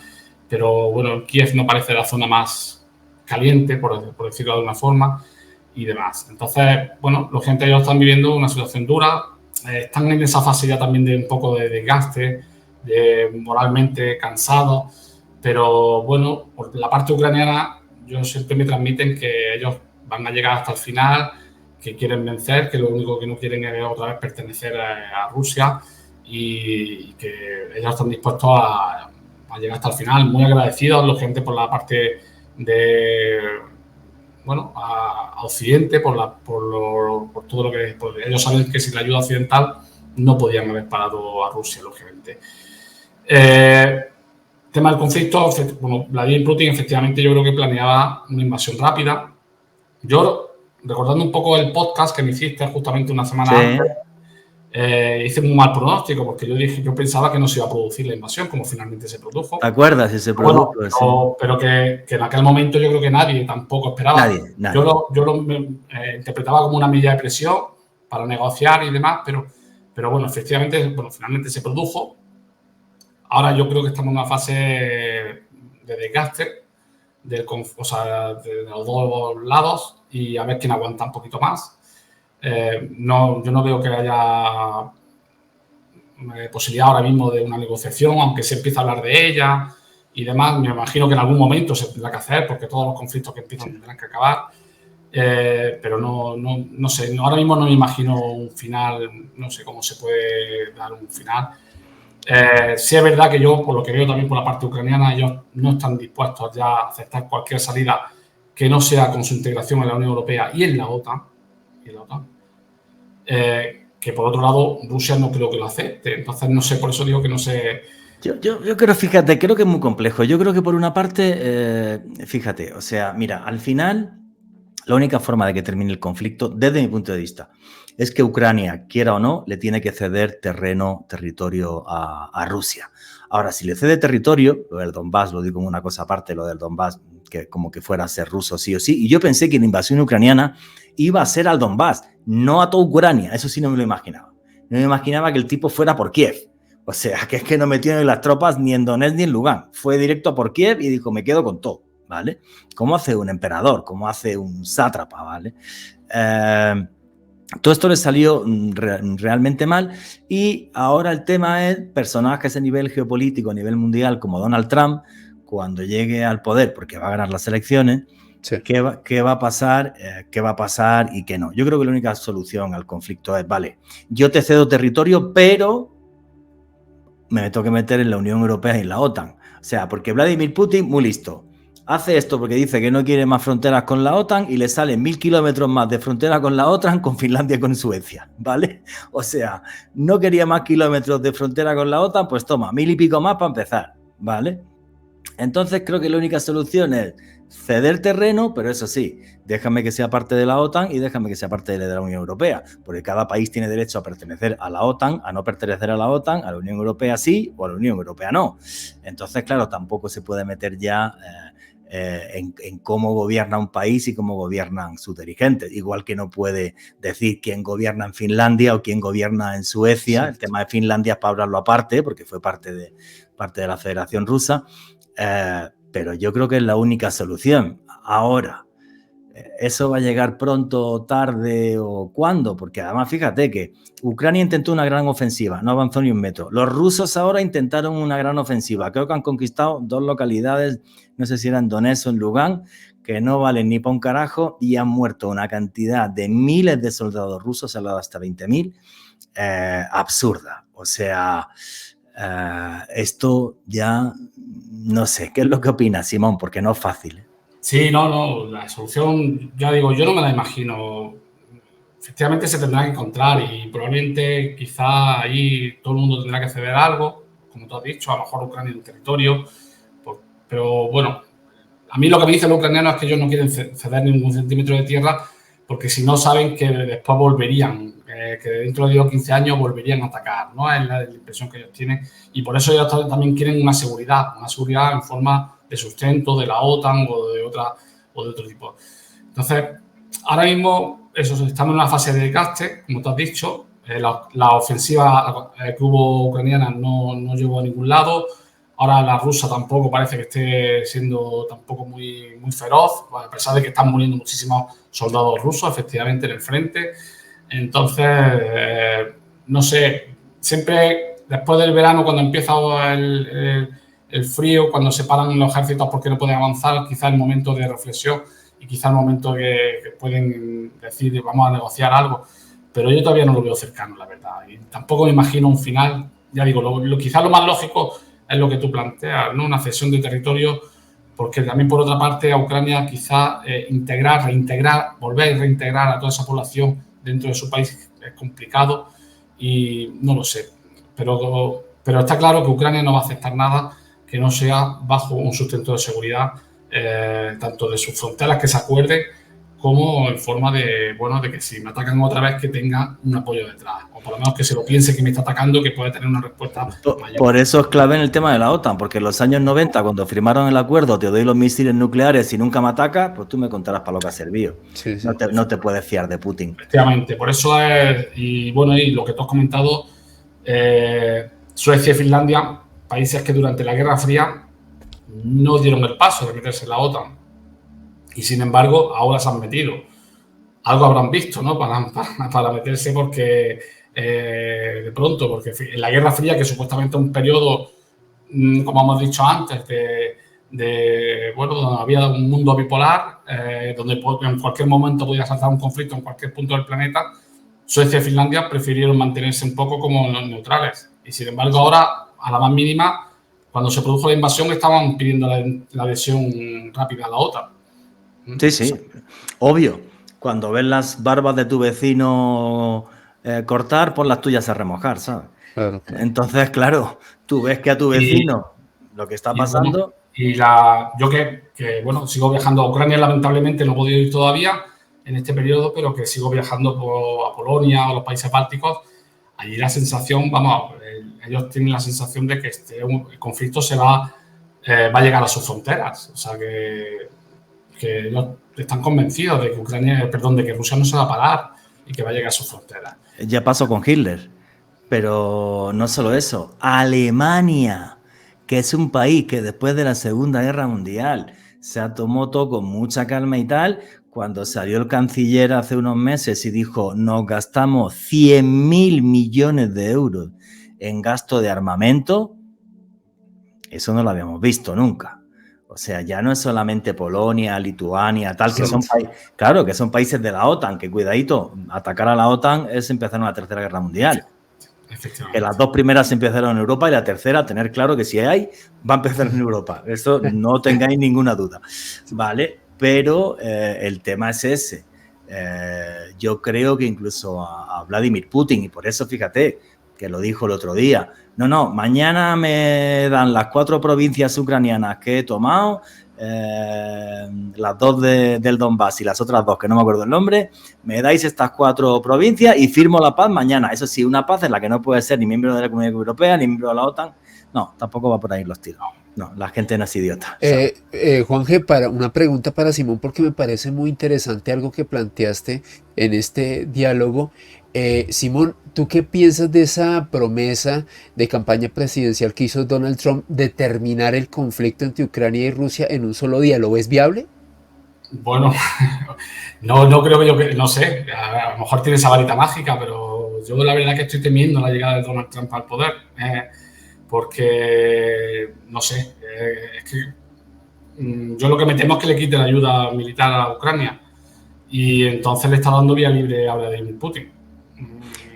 pero bueno, Kiev no parece la zona más caliente, por decirlo de alguna forma, y demás. Entonces, bueno, la gente ellos están viviendo una situación dura, están en esa fase ya también de un poco de desgaste, moralmente cansado, pero bueno, por la parte ucraniana, yo siempre me transmiten que ellos van a llegar hasta el final, que quieren vencer, que lo único que no quieren es otra vez pertenecer a Rusia y que ellos están dispuestos a llegar hasta el final, muy agradecidos, lógicamente, por la parte de, bueno, a Occidente, por todo lo que ellos saben que sin la ayuda occidental no podían haber parado a Rusia, lógicamente. Tema del conflicto, bueno, Vladimir Putin efectivamente yo creo que planeaba una invasión rápida. Yo, recordando un poco el podcast que me hiciste justamente una semana antes, hice un mal pronóstico porque yo pensaba que no se iba a producir la invasión, como finalmente se produjo. ¿Te acuerdas si se produjo? Bueno, pero que en aquel momento yo creo que nadie tampoco esperaba. Nadie. Yo lo interpretaba como una medida de presión para negociar y demás, pero bueno, efectivamente, finalmente se produjo. Ahora yo creo que estamos en una fase de desgaste de los dos lados y a ver quién aguanta un poquito más. Yo no veo que haya posibilidad ahora mismo de una negociación, aunque se empieza a hablar de ella y demás. Me imagino que en algún momento se tendrá que hacer porque todos los conflictos que empiezan tendrán que acabar. Pero no sé, ahora mismo no me imagino un final, no sé cómo se puede dar un final. Sí es verdad que yo, por lo que veo también por la parte ucraniana, ellos no están dispuestos ya a aceptar cualquier salida que no sea con su integración en la Unión Europea y en la OTAN. Que por otro lado Rusia no creo que lo acepte. Entonces no sé, por eso digo que no sé. Yo creo, fíjate, creo que es muy complejo. Yo creo que por una parte, fíjate, o sea, mira, al final la única forma de que termine el conflicto, desde mi punto de vista, es que Ucrania, quiera o no, le tiene que ceder territorio a Rusia. Ahora, si le cede territorio, lo del Donbass, lo digo como una cosa aparte, lo del Donbass, que como que fuera a ser ruso sí o sí, y yo pensé que la invasión ucraniana iba a ser al Donbass, no a toda Ucrania, eso sí no me lo imaginaba. No me imaginaba que el tipo fuera por Kiev, O sea, que es que no metió ni las tropas ni en Donetsk ni en Lugansk. Fue directo por Kiev y dijo, me quedo con todo, ¿vale? ¿Cómo hace un emperador? ¿Cómo hace un sátrapa, ¿vale? Todo esto le salió realmente mal y ahora el tema es personajes a nivel geopolítico, a nivel mundial, como Donald Trump, cuando llegue al poder, porque va a ganar las elecciones, sí. ¿Qué va a pasar? ¿Qué va a pasar y qué no? Yo creo que la única solución al conflicto es, vale, yo te cedo territorio, pero me tengo que meter en la Unión Europea y en la OTAN. O sea, porque Vladimir Putin, muy listo, hace esto porque dice que no quiere más fronteras con la OTAN y le salen 1000 kilómetros más de frontera con la OTAN, con Finlandia y con Suecia, ¿vale? O sea, no quería más kilómetros de frontera con la OTAN, pues toma, 1000 y pico más para empezar, ¿vale? Entonces creo que la única solución es ceder terreno, pero eso sí, déjame que sea parte de la OTAN y déjame que sea parte de la Unión Europea, porque cada país tiene derecho a pertenecer a la OTAN, a no pertenecer a la OTAN, a la Unión Europea sí o a la Unión Europea no. Entonces, claro, tampoco se puede meter ya en cómo gobierna un país y cómo gobiernan sus dirigentes. Igual que no puede decir quién gobierna en Finlandia o quién gobierna en Suecia. Sí. El tema de Finlandia es para hablarlo aparte, porque fue parte de la Federación Rusa. Pero yo creo que es la única solución. Ahora, ¿eso va a llegar pronto, tarde o cuándo? Porque además fíjate que Ucrania intentó una gran ofensiva, no avanzó ni un metro. Los rusos ahora intentaron una gran ofensiva. Creo que han conquistado 2 localidades, no sé si eran Donetsk o en Lugansk, que no valen ni para un carajo y han muerto una cantidad de miles de soldados rusos, se ha hablado hasta 20.000, absurda. O sea, esto ya no sé. ¿Qué es lo que opinas, Simón? Porque no es fácil. Sí, no, la solución, ya digo, yo no me la imagino. Efectivamente se tendrá que encontrar y probablemente quizá ahí todo el mundo tendrá que ceder algo, como tú has dicho, a lo mejor Ucrania en el territorio, pero bueno, a mí lo que me dicen los ucranianos es que ellos no quieren ceder ningún centímetro de tierra porque si no saben que después volverían, que dentro de 15 años volverían a atacar, ¿no? Es la impresión que ellos tienen y por eso ellos también quieren una seguridad en forma de sustento de la OTAN o de otro tipo. Entonces, ahora mismo estamos en una fase de desgaste, como tú has dicho, la ofensiva que hubo ucraniana no llegó a ningún lado. Ahora la rusa tampoco parece que esté siendo tampoco muy feroz, a pesar de que están muriendo muchísimos soldados rusos, efectivamente, en el frente. Entonces, no sé, siempre después del verano, cuando empieza el frío, cuando se paran los ejércitos porque no pueden avanzar, quizá el momento de reflexión y quizá el momento que pueden decir vamos a negociar algo. Pero yo todavía no lo veo cercano, la verdad. Y tampoco me imagino un final. Ya digo, quizá lo más lógico es lo que tú planteas, ¿no? Una cesión de territorio, porque también por otra parte a Ucrania quizá reintegrar, volver a reintegrar a toda esa población dentro de su país es complicado y no lo sé. Pero está claro que Ucrania no va a aceptar nada que no sea bajo un sustento de seguridad, tanto de sus fronteras que se acuerde, como en forma de que si me atacan otra vez que tenga un apoyo detrás, o por lo menos que se lo piense que me está atacando, que puede tener una respuesta mayor. Por eso es clave en el tema de la OTAN, porque en los años 90, cuando firmaron el acuerdo, te doy los misiles nucleares y nunca me atacas, pues tú me contarás para lo que ha servido. Sí. No te puedes fiar de Putin. Efectivamente, por eso es, y lo que tú has comentado, Suecia y Finlandia, países que durante la Guerra Fría no dieron el paso de meterse en la OTAN. Y sin embargo, ahora se han metido. Algo habrán visto, ¿no? Para meterse porque de pronto, porque en la Guerra Fría, que supuestamente es un periodo, como hemos dicho antes, donde había un mundo bipolar, donde en cualquier momento podía saltar un conflicto en cualquier punto del planeta, Suecia y Finlandia prefirieron mantenerse un poco como neutrales. Y sin embargo, ahora, a la más mínima, cuando se produjo la invasión, estaban pidiendo la adhesión rápida a la OTAN. Sí, obvio. Cuando ves las barbas de tu vecino cortar, pon las tuyas a remojar, ¿sabes? Claro. Entonces, claro, tú ves que a tu vecino lo que está pasando... yo que sigo viajando a Ucrania, lamentablemente no he podido ir todavía en este periodo, pero que sigo viajando a Polonia o a los países bálticos, allí la sensación, ellos tienen la sensación de que el conflicto va a llegar a sus fronteras. O sea, que ellos están convencidos de que Rusia no se va a parar y que va a llegar a sus fronteras. Ya pasó con Hitler. Pero no solo eso, Alemania, que es un país que después de la Segunda Guerra Mundial se tomó todo con mucha calma y tal, cuando salió el canciller hace unos meses y dijo, nos gastamos 100.000 millones de euros en gasto de armamento, eso no lo habíamos visto nunca. O sea, ya no es solamente Polonia, Lituania, tal, que son países, claro, que son países de la OTAN, que cuidadito, atacar a la OTAN es empezar una tercera guerra mundial. Que las dos primeras empezaron en Europa y la tercera, tener claro que si hay, va a empezar en Europa. Eso no tengáis ninguna duda. ¿Vale? Pero el tema es ese. Yo creo que incluso a Vladimir Putin, y por eso fíjate que lo dijo el otro día, no, mañana me dan las 4 provincias ucranianas que he tomado, las 2 del Donbass y las otras 2 que no me acuerdo el nombre, me dais estas 4 provincias y firmo la paz mañana. Eso sí, una paz en la que no puede ser ni miembro de la Comunidad Europea ni miembro de la OTAN. No, tampoco va por ahí los tiros. No, la gente no es idiota. Juanje, una pregunta para Simón, porque me parece muy interesante algo que planteaste en este diálogo. Simón, ¿tú qué piensas de esa promesa de campaña presidencial que hizo Donald Trump de terminar el conflicto entre Ucrania y Rusia en un solo diálogo? ¿Es viable? Bueno, no creo que no sé, a lo mejor tiene esa varita mágica, pero yo la verdad que estoy temiendo la llegada de Donald Trump al poder, porque, no sé, es que yo lo que me temo es que le quite la ayuda militar a Ucrania y entonces le está dando vía libre a Vladimir Putin.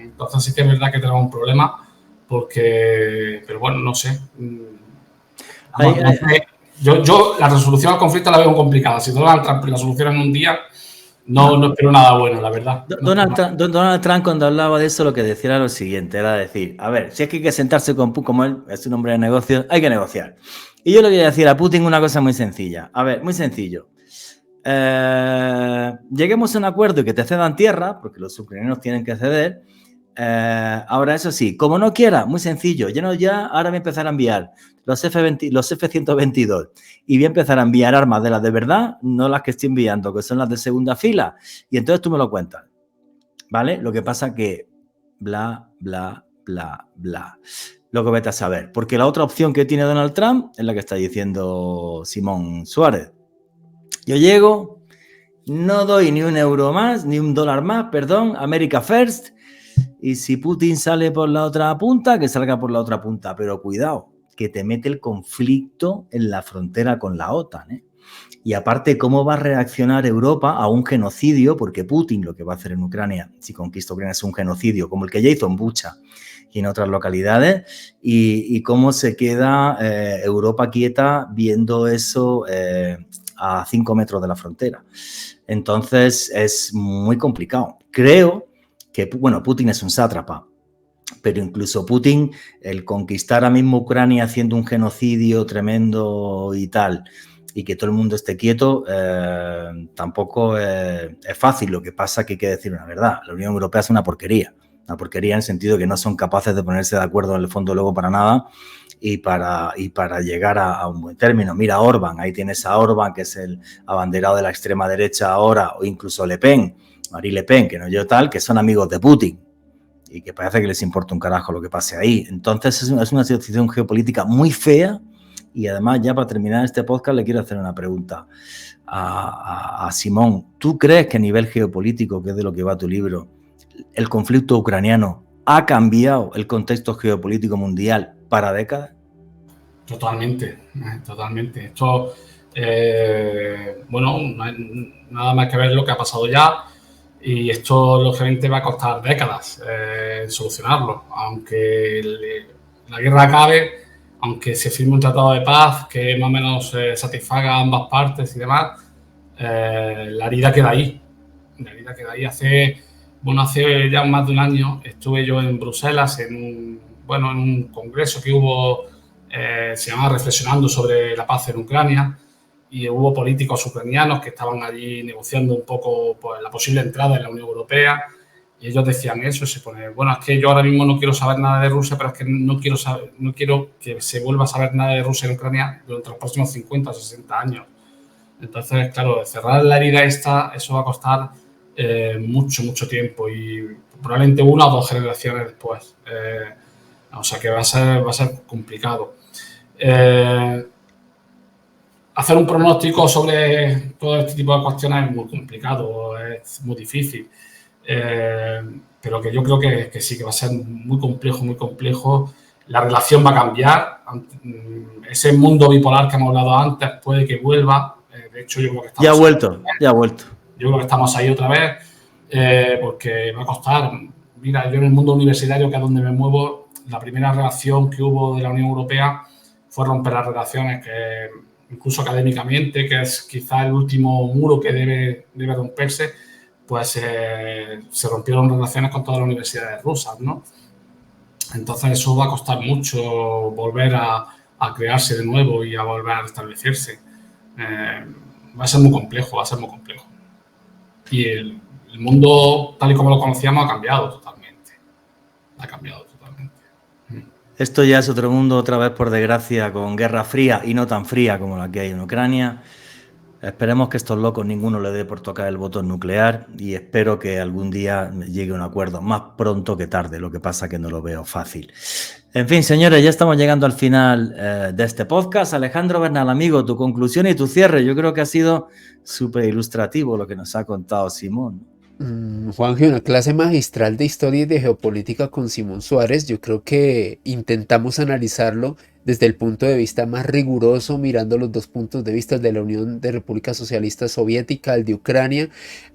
Entonces sí que es verdad que tenemos un problema porque, pero bueno, no sé. Yo la resolución al conflicto la veo complicada. Si Donald Trump la soluciona en un día, no espero nada bueno, la verdad. Donald Trump, cuando hablaba de eso, lo que decía era lo siguiente, era decir, a ver, si es que hay que sentarse con Putin, como él es un hombre de negocios, hay que negociar. Y yo le voy a decir a Putin una cosa muy sencilla. A ver, muy sencillo. Lleguemos a un acuerdo y que te cedan tierra, porque los ucranianos tienen que ceder. Ahora, eso sí, como no quiera, muy sencillo, ahora voy a empezar a enviar los F-122 y voy a empezar a enviar armas de las de verdad, no las que estoy enviando, que son las de segunda fila, y entonces tú me lo cuentas, ¿vale? Lo que pasa que bla, bla, bla, bla. Lo que vete a saber, porque la otra opción que tiene Donald Trump es la que está diciendo Simón Suárez. Yo llego, no doy ni un euro más, ni un dólar más, perdón, America First. Y si Putin sale por la otra punta, que salga por la otra punta. Pero cuidado, que te mete el conflicto en la frontera con la OTAN, ¿eh? Y aparte, ¿cómo va a reaccionar Europa a un genocidio? Porque Putin lo que va a hacer en Ucrania, si conquista Ucrania, es un genocidio, como el que ya hizo en Bucha y en otras localidades. Y cómo se queda Europa quieta viendo eso a 5 metros de la frontera. Entonces, es muy complicado. Creo que, bueno, Putin es un sátrapa, pero incluso Putin, el conquistar ahora mismo Ucrania haciendo un genocidio tremendo y tal, y que todo el mundo esté quieto, tampoco es fácil. Lo que pasa es que hay que decir una verdad. La Unión Europea es una porquería en el sentido de que no son capaces de ponerse de acuerdo en el fondo luego para nada y para llegar a un buen término. Mira Orbán, ahí tienes a Orbán, que es el abanderado de la extrema derecha ahora, o incluso Le Pen, Marine Le Pen, que no yo tal, que son amigos de Putin y que parece que les importa un carajo lo que pase ahí. Entonces es una situación geopolítica muy fea y además ya para terminar este podcast le quiero hacer una pregunta a Simón. ¿Tú crees que a nivel geopolítico, que es de lo que va tu libro, el conflicto ucraniano ha cambiado el contexto geopolítico mundial para décadas? Totalmente. Esto, bueno, no hay nada más que ver lo que ha pasado ya. Y esto, lógicamente, va a costar décadas solucionarlo. Aunque la guerra acabe, aunque se firme un tratado de paz que más o menos satisfaga a ambas partes y demás, la herida queda ahí. Hace ya más de un año estuve yo en Bruselas en un congreso que hubo, se llama Reflexionando sobre la paz en Ucrania. Y hubo políticos ucranianos que estaban allí negociando un poco pues, la posible entrada en la Unión Europea y ellos decían eso, se pone, bueno, es que yo ahora mismo no quiero saber nada de Rusia, pero es que no quiero que se vuelva a saber nada de Rusia en Ucrania durante los próximos 50 o 60 años. Entonces, claro, cerrar la herida esta, eso va a costar mucho tiempo y probablemente 1 o 2 generaciones después. O sea que va a ser complicado. Hacer un pronóstico sobre todo este tipo de cuestiones es muy complicado, es muy difícil. Pero que yo creo que sí, que va a ser muy complejo. La relación va a cambiar. Ese mundo bipolar que hemos hablado antes puede que vuelva. De hecho, yo creo que estamos... Ya ha vuelto. Yo creo que estamos ahí otra vez, porque va a costar. Mira, yo en el mundo universitario, que es donde me muevo, la primera reacción que hubo de la Unión Europea fue romper las relaciones, que incluso académicamente, que es quizá el último muro que debe romperse, pues se rompieron relaciones con todas las universidades rusas, ¿no? Entonces eso va a costar mucho volver a crearse de nuevo y a volver a establecerse. Va a ser muy complejo. Y el mundo, tal y como lo conocíamos, ha cambiado totalmente. Esto ya es otro mundo, otra vez, por desgracia, con guerra fría y no tan fría como la que hay en Ucrania. Esperemos que estos locos ninguno le dé por tocar el botón nuclear y espero que algún día llegue a un acuerdo, más pronto que tarde, lo que pasa que no lo veo fácil. En fin, señores, ya estamos llegando al final de este podcast. Alejandro Bernal, amigo, tu conclusión y tu cierre. Yo creo que ha sido súper ilustrativo lo que nos ha contado Simón. Juanje, una clase magistral de historia y de geopolítica con Simón Suárez. Yo creo que intentamos analizarlo desde el punto de vista más riguroso, mirando los dos puntos de vista, el de la Unión de República Socialista Soviética, el de Ucrania.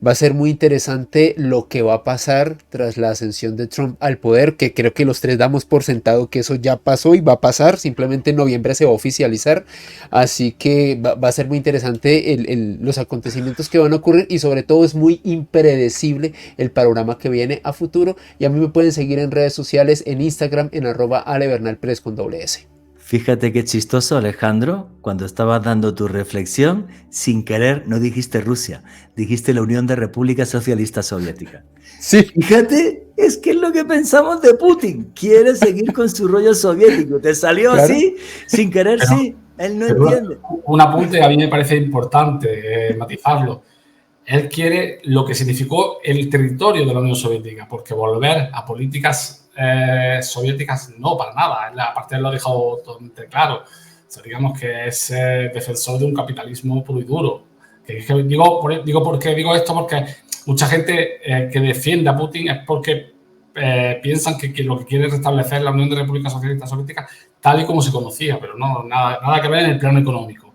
Va a ser muy interesante lo que va a pasar tras la ascensión de Trump al poder, que creo que los tres damos por sentado que eso ya pasó y va a pasar, simplemente en noviembre se va a oficializar, así que va a ser muy interesante los acontecimientos que van a ocurrir y sobre todo es muy impredecible el panorama que viene a futuro. Y a mí me pueden seguir en redes sociales, en Instagram, en @alebernalpress con @S. Fíjate qué chistoso, Alejandro, cuando estabas dando tu reflexión, sin querer no dijiste Rusia, dijiste la Unión de República Socialista Soviética. Sí. Fíjate, es que es lo que pensamos de Putin, quiere seguir con su rollo soviético, te salió ¿claro? Así, sin querer, pero, sí, él no entiende. Un apunte a mí me parece importante matizarlo. Él quiere lo que significó el territorio de la Unión Soviética, porque volver a políticas soviéticas no, para nada. Aparte él lo ha dejado totalmente claro. O sea, digamos que es defensor de un capitalismo puro y duro. Porque digo esto porque mucha gente que defiende a Putin es porque piensan que lo que quiere es restablecer la Unión de Repúblicas Socialistas Soviéticas tal y como se conocía, pero no, nada que ver en el plano económico.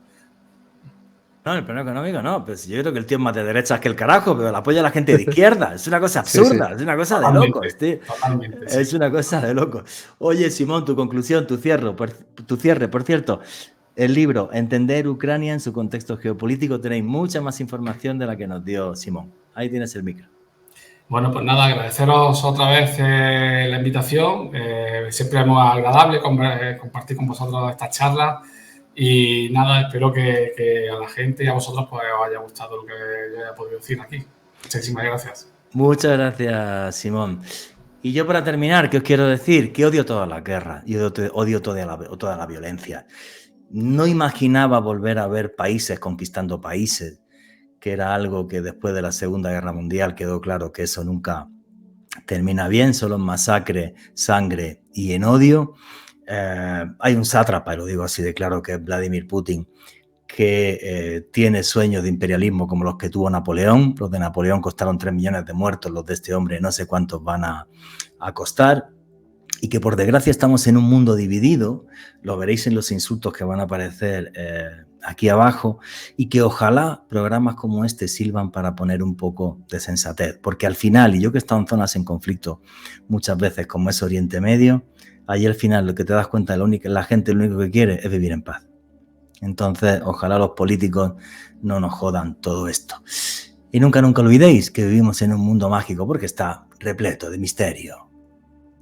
No, en el plano económico no, pues yo creo que el tío es más de derechas que el carajo, pero la apoya a la gente de izquierda. Es una cosa absurda, sí. Es una cosa de locos, tío. Totalmente, sí. Es una cosa de locos. Oye, Simón, tu conclusión, tu cierre, por cierto, el libro Entender Ucrania en su contexto geopolítico, tenéis mucha más información de la que nos dio Simón. Ahí tienes el micro. Bueno, pues nada, agradeceros otra vez la invitación. Siempre es muy agradable compartir con vosotros esta charla. Y nada, espero que a la gente y a vosotros pues, os haya gustado lo que yo haya podido decir aquí. Muchísimas gracias. Muchas gracias, Simón. Y yo para terminar, ¿qué os quiero decir? Que odio todas las guerras y odio toda la violencia. No imaginaba volver a ver países conquistando países, que era algo que después de la Segunda Guerra Mundial quedó claro que eso nunca termina bien, solo en masacre, sangre y en odio. Hay un sátrapa, lo digo así de claro, que es Vladimir Putin, que tiene sueños de imperialismo como los que tuvo Napoleón. Los de Napoleón costaron 3 millones de muertos, los de este hombre no sé cuántos van a costar, y que por desgracia estamos en un mundo dividido, lo veréis en los insultos que van a aparecer aquí abajo, y que ojalá programas como este sirvan para poner un poco de sensatez, porque al final, y yo que he estado en zonas en conflicto muchas veces como es Oriente Medio, ahí al final lo que te das cuenta, la gente lo único que quiere es vivir en paz. Entonces, ojalá los políticos no nos jodan todo esto. Y nunca olvidéis que vivimos en un mundo mágico porque está repleto de misterio.